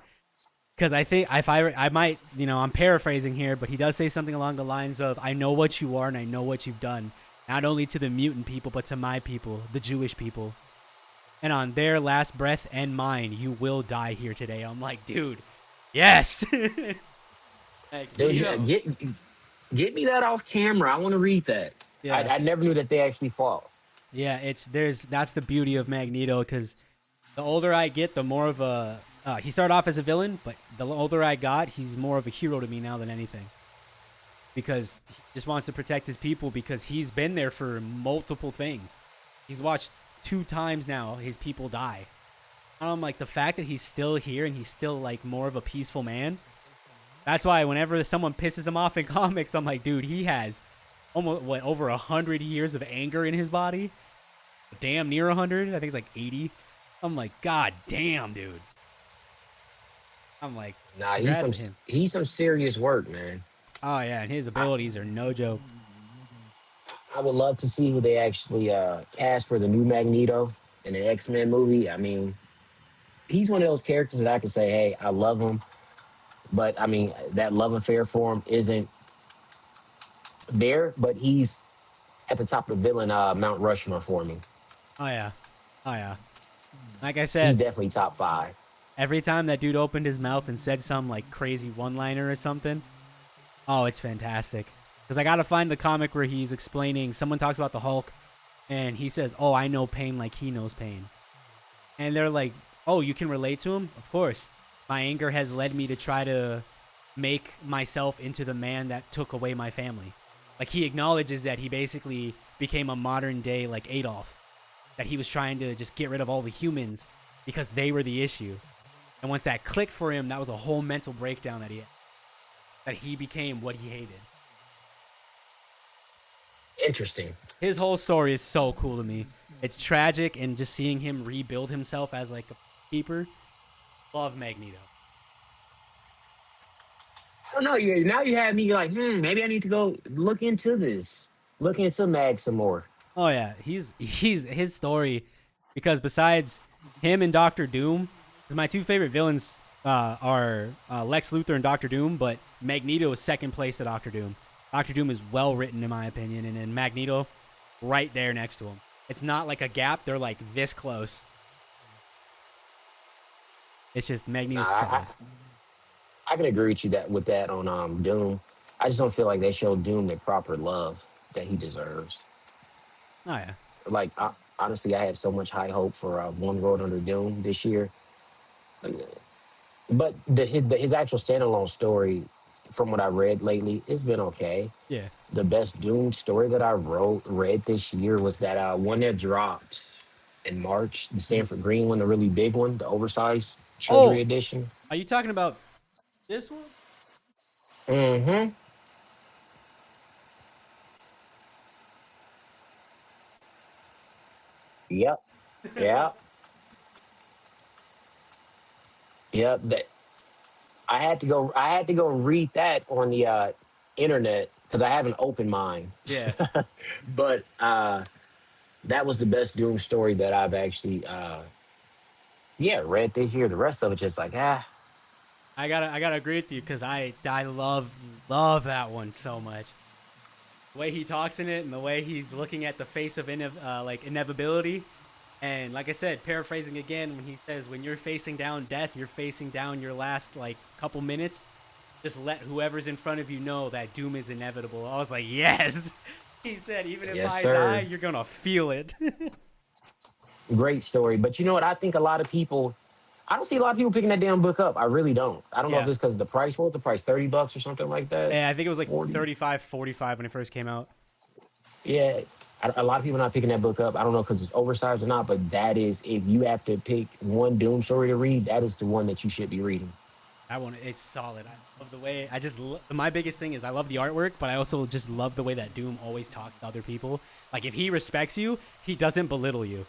Because I think if I might, I'm paraphrasing here, but he does say something along the lines of, "I know what you are and I know what you've done, not only to the mutant people, but to my people, the Jewish people. And on their last breath and mine, you will die here today." I'm like, dude, yes. Like, Dude, get me that off camera. I want to read that. yeah, I never knew that they actually fought. yeah. That's the beauty of Magneto, because the older I get, the more of a he started off as a villain, but the older I got, he's more of a hero to me now than anything. Because he just wants to protect his people, because he's been there for multiple things. He's watched 2 times now his people die. And I'm like, the fact that he's still here and he's still like more of a peaceful man. That's why whenever someone pisses him off in comics, I'm like, dude, he has almost over 100 years of anger in his body. Damn near 100. I think it's like 80. I'm like, God damn, dude. I'm like, Nah, congrats to him. he's some serious work, man. Oh yeah, and his abilities are no joke. I would love to see who they actually cast for the new Magneto in the X-Men movie. I mean, he's one of those characters that I can say, hey, I love him, but I mean, that love affair for him isn't there, but he's at the top of the villain Mount Rushmore for me. Oh yeah, oh yeah. Like I He's said, definitely top five. every time that dude opened his mouth and said some like crazy one-liner or something, oh, it's fantastic. Because I gotta find the comic where he's explaining. Someone talks about the Hulk, and he says, "Oh, I know pain like he knows pain." And they're like, "Oh, you can relate to him?" Of course. My anger has led me to try to make myself into the man that took away my family. Like, he acknowledges that he basically became a modern day like Adolf. That he was trying to just get rid of all the humans because they were the issue. And once that clicked for him, that was a whole mental breakdown that he had. That he became what he hated. Interesting. His whole story is so cool to me. It's tragic, and just seeing him rebuild himself as like a keeper. Love Magneto. I don't know. Now you have me like, maybe I need to go look into this. Look into Mag some more. Oh yeah, he's his story, because besides him and Doctor Doom, because my 2 favorite villains are Lex Luthor and Doctor Doom, but Magneto is second place to Doctor Doom. Doctor Doom is well written in my opinion, and then Magneto right there next to him. It's not like a gap; they're like this close. It's just Nah, Magneto's solid. I can agree with you with that on Doom. I just don't feel like they showed Doom the proper love that he deserves. Oh yeah, Like honestly, I had so much high hope for One World Under Doom this year, but his actual standalone story, from what I read lately, it's been okay. yeah. The best Doom story that I read this year was that one that dropped, in March. The Sanford Green one, the really big one, the oversized Treasury Oh, edition. are you talking about this one? Mm-hmm. Yep. Yeah. Yep. I had to go read that on the internet because I have an open mind. Yeah. But that was the best Doom story that I've actually yeah, read this year. The rest of it just like, I gotta agree with you because I love that one so much. The way he talks in it and the way he's looking at the face of like inevitability. And like I said, paraphrasing again, when he says, "When you're facing down death, you're facing down your last like couple minutes. Just let whoever's in front of you know that doom is inevitable." I was like, yes. He said, "Even if yes, I die, sir. you're gonna feel it." Great story. But you know what? I think a lot of people I don't see a lot of people picking that damn book up. I really don't. I don't know if Yeah. it's because of the price. What was the price? $30 or something like that? Yeah, I think it was like 40. 35, 45 when it first came out. Yeah. A lot of people not picking that book up. I don't know because it's oversized or not, but that is, if you have to pick one Doom story to read, that is the one that you should be reading. That one, it's solid. I love the way. My biggest thing is I love the artwork, but I also just love the way that Doom always talks to other people. Like if he respects you, he doesn't belittle you.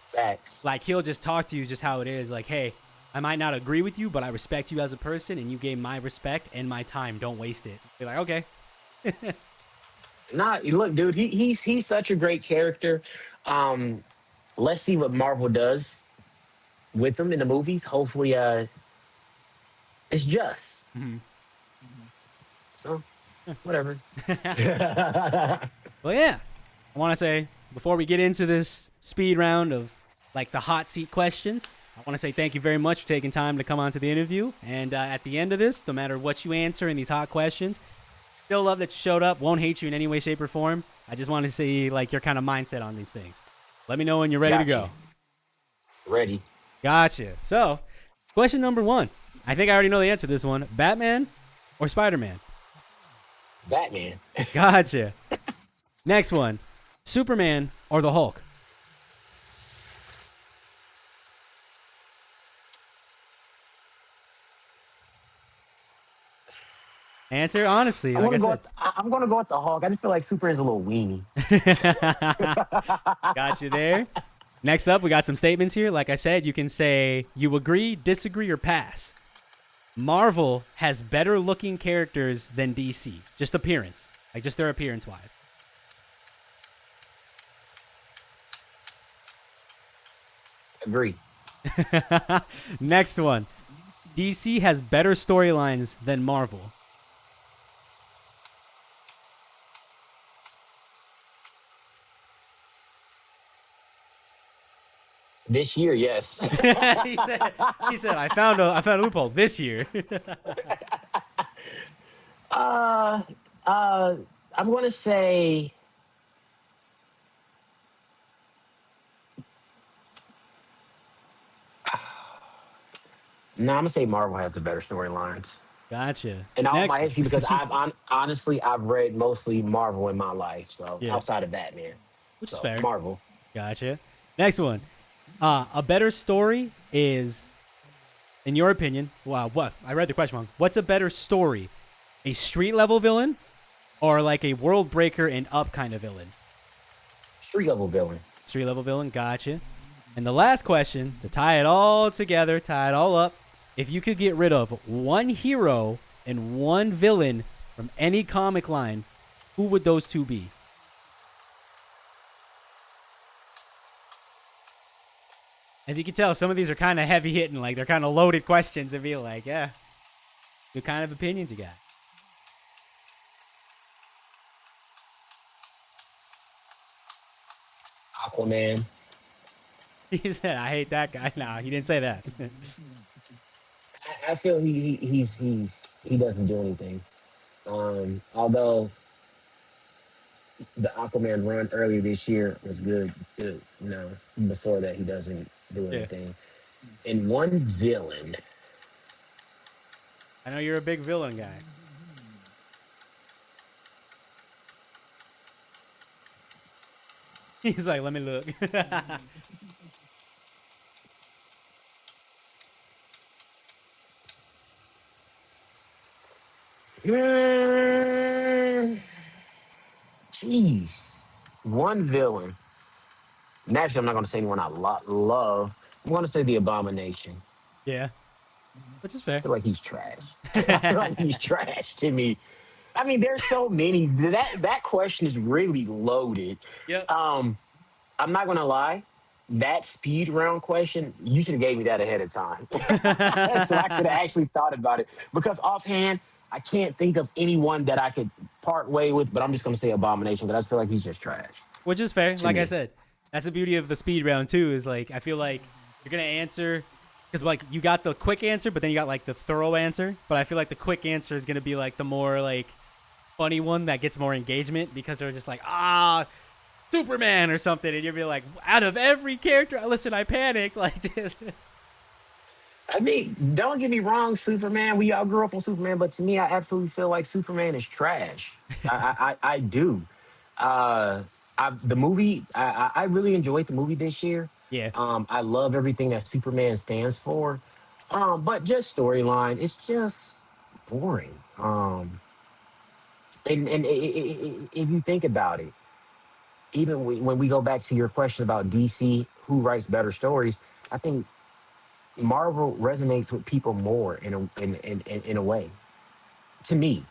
Facts. Like he'll just talk to you just how it is. Like, hey, I might not agree with you, but I respect you as a person, and you gave my respect and my time. Don't waste it. Be like, okay. Nah, look, dude, he's such a great character. Um, let's see what Marvel does with him in the movies. Hopefully, it's just. Mhm. So, whatever. Well, yeah. I want to say before we get into this speed round of like the hot seat questions, I want to say thank you very much for taking time to come on to the interview. And at the end of this, no matter what you answer in these hot questions, still love that you showed up. Won't hate you in any way, shape, or form. I just want to see like your kind of mindset on these things. Let me know when you're ready to Got you. go. Ready. Gotcha. So, question number one. I think I already know the answer to this one. Batman or Spider-Man? Batman. Gotcha. Next one. Superman or the Hulk? Answer honestly, I'm like I gonna go. said. With, I'm gonna go with the Hulk. I just feel like Superman's a little weenie. Got you there. Next up, we got some statements here. Like I said, you can say you agree, disagree, or pass. Marvel has better looking characters than DC. Just appearance. Like just their appearance wise. Agree. Next one. DC has better storylines than Marvel. This year, yes. he said I found a loophole this year. uh, uh, I'm gonna say. No, I'm gonna say Marvel has the better storylines. Gotcha. In all my Next. history, because honestly I've read mostly Marvel in my life, so Yeah, outside of Batman, which is so fair. Marvel. Gotcha. Next one. A better story is, in your opinion, wow, what? I read the question wrong. What's a better story? A street level villain or like a world breaker and up kind of villain? Street level villain. Street level villain, gotcha. And the last question, to tie it all together, tie it all up, if you could get rid of one hero and one villain from any comic line, who would those two be? As you can tell, some of these are kind of heavy hitting, like they're kind of loaded questions. I feel like, yeah, what kind of opinions you got? Aquaman. He said, "I hate that guy." No, he didn't say that. I feel he doesn't do anything. Although the Aquaman run earlier this year was good, before that he doesn't do Yeah, anything. And one villain, I know you're a big villain guy. He's like, let me look. Mm, Jeez. One villain. Naturally, I'm not going to say anyone I love. I'm going to say the Abomination. Yeah, which is I fair. feel like he's trash. I feel like he's trash to me. I mean, there's so many. That question is really loaded. Yep. Um, I'm not gonna lie. That speed round question, you should have gave me that ahead of time, so I could have actually thought about it. Because offhand, I can't think of anyone that I could part way with. But I'm just gonna say Abomination, but I just feel like he's just trash Which is fair. to Like I me. said, that's the beauty of the speed round too. Is like I feel like you're gonna answer because like you got the quick answer, but then you got like the thorough answer. But I feel like the quick answer is gonna be like the more like funny one that gets more engagement because they're just like Superman or something, and you'll be like, out of every character, listen, I panicked. Like, just, I mean, don't get me wrong, Superman. We all grew up on Superman, but to me, I absolutely feel like Superman is trash. I do. Uh, the movie, I really enjoyed the movie this year. yeah, I love everything that Superman stands for. But just storyline, it's just boring. If you think about it, even when we go back to your question about DC, who writes better stories, I think Marvel resonates with people more in a way. To me,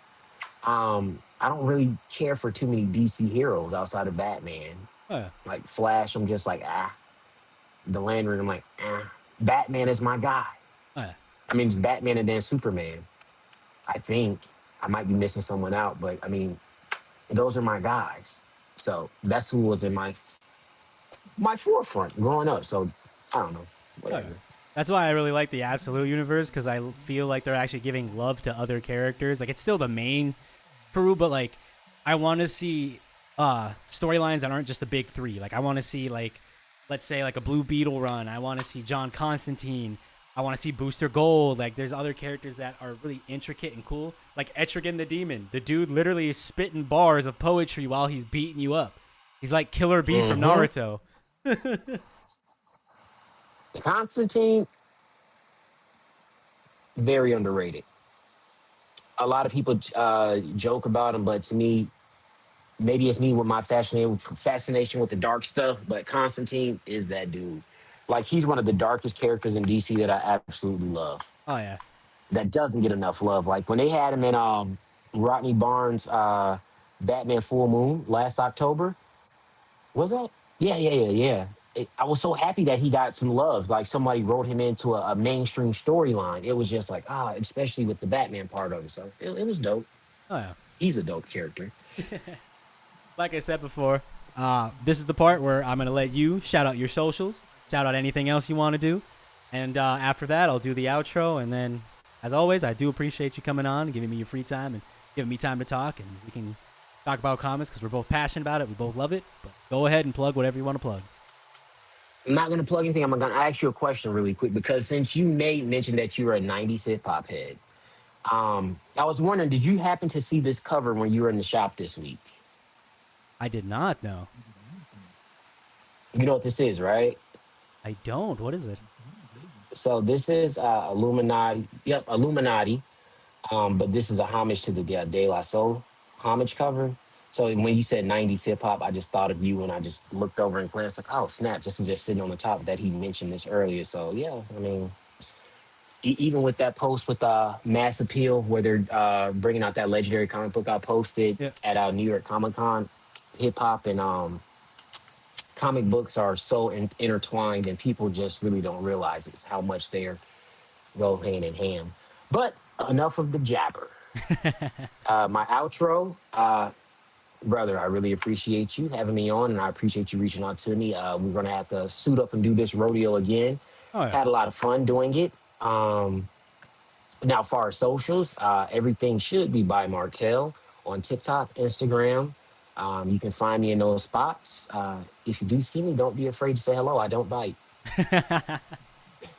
I don't really care for too many DC heroes outside of Batman. oh, yeah. Like Flash, I'm just like The Lantern, I'm like Batman is my guy. Oh, yeah. I mean, it's Batman and then Superman. I think I might be missing someone out, but I mean, those are my guys. So that's who was in my forefront growing up. So I don't know, Oh, yeah. whatever. That's why I really like the Absolute Universe because I feel like they're actually giving love to other characters. Like, it's still the main crew, but like, I want to see storylines that aren't just the big three. Like, I want to see like, let's say like a Blue Beetle run. I want to see John Constantine. I want to see Booster Gold. Like, there's other characters that are really intricate and cool. Like Etrigan the Demon. The dude literally is spitting bars of poetry while he's beating you up. He's like Killer B from Hmm. Naruto. Constantine, very underrated. A lot of people joke about him, but to me, maybe it's me with my fascination with the dark stuff. But Constantine is that dude. Like he's one of the darkest characters in DC that I absolutely love. Oh yeah. That doesn't get enough love. Like when they had him in Rodney Barnes' Batman Full Moon last October, was that? Yeah. I was so happy that he got some love. Like somebody wrote him into a mainstream storyline. It was just like especially with the Batman part of it. So it was dope. Oh yeah. He's a dope character. Like I said before, this is the part where I'm going to let you shout out your socials, shout out anything else you want to do. And after that, I'll do the outro. And then, as always, I do appreciate you coming on, giving me your free time, and giving me time to talk. And we can talk about comics because we're both passionate about it. We both love it. But go ahead and plug whatever you want to plug. I'm not gonna plug anything. I'm gonna ask you a question really quick because since you made mention that you were a '90s hip hop head, I was wondering, did you happen to see this cover when you were in the shop this week? I did not know. You know what this is, right? I don't. What is it? So this is Illuminati. Yep, Illuminati. But this is a homage to the De La Soul homage cover. So when you said '90s hip hop, I just thought of you, and I just looked over and glanced like, oh snap! This is just sitting on the top that he mentioned this earlier. So yeah, I mean, even with that post with Mass Appeal, where they're bringing out that legendary comic book I posted Yeah. at New York Comic Con, hip hop and comic books are so intertwined, and people just really don't realize it's how much they're go hand in hand. But enough of the jabber. My outro, brother, I really appreciate you having me on, and I appreciate you reaching out to me. We're gonna have to suit up and do this rodeo again. Oh yeah. Had a lot of fun doing it. Now, for our socials, everything should be by Martell on TikTok, Instagram. You can find me in those spots. If you do see me, don't be afraid to say hello. I don't bite.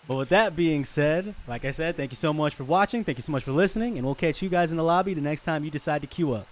Well, with that being said, like I said, thank you so much for watching. Thank you so much for listening, and we'll catch you guys in the lobby the next time you decide to queue up.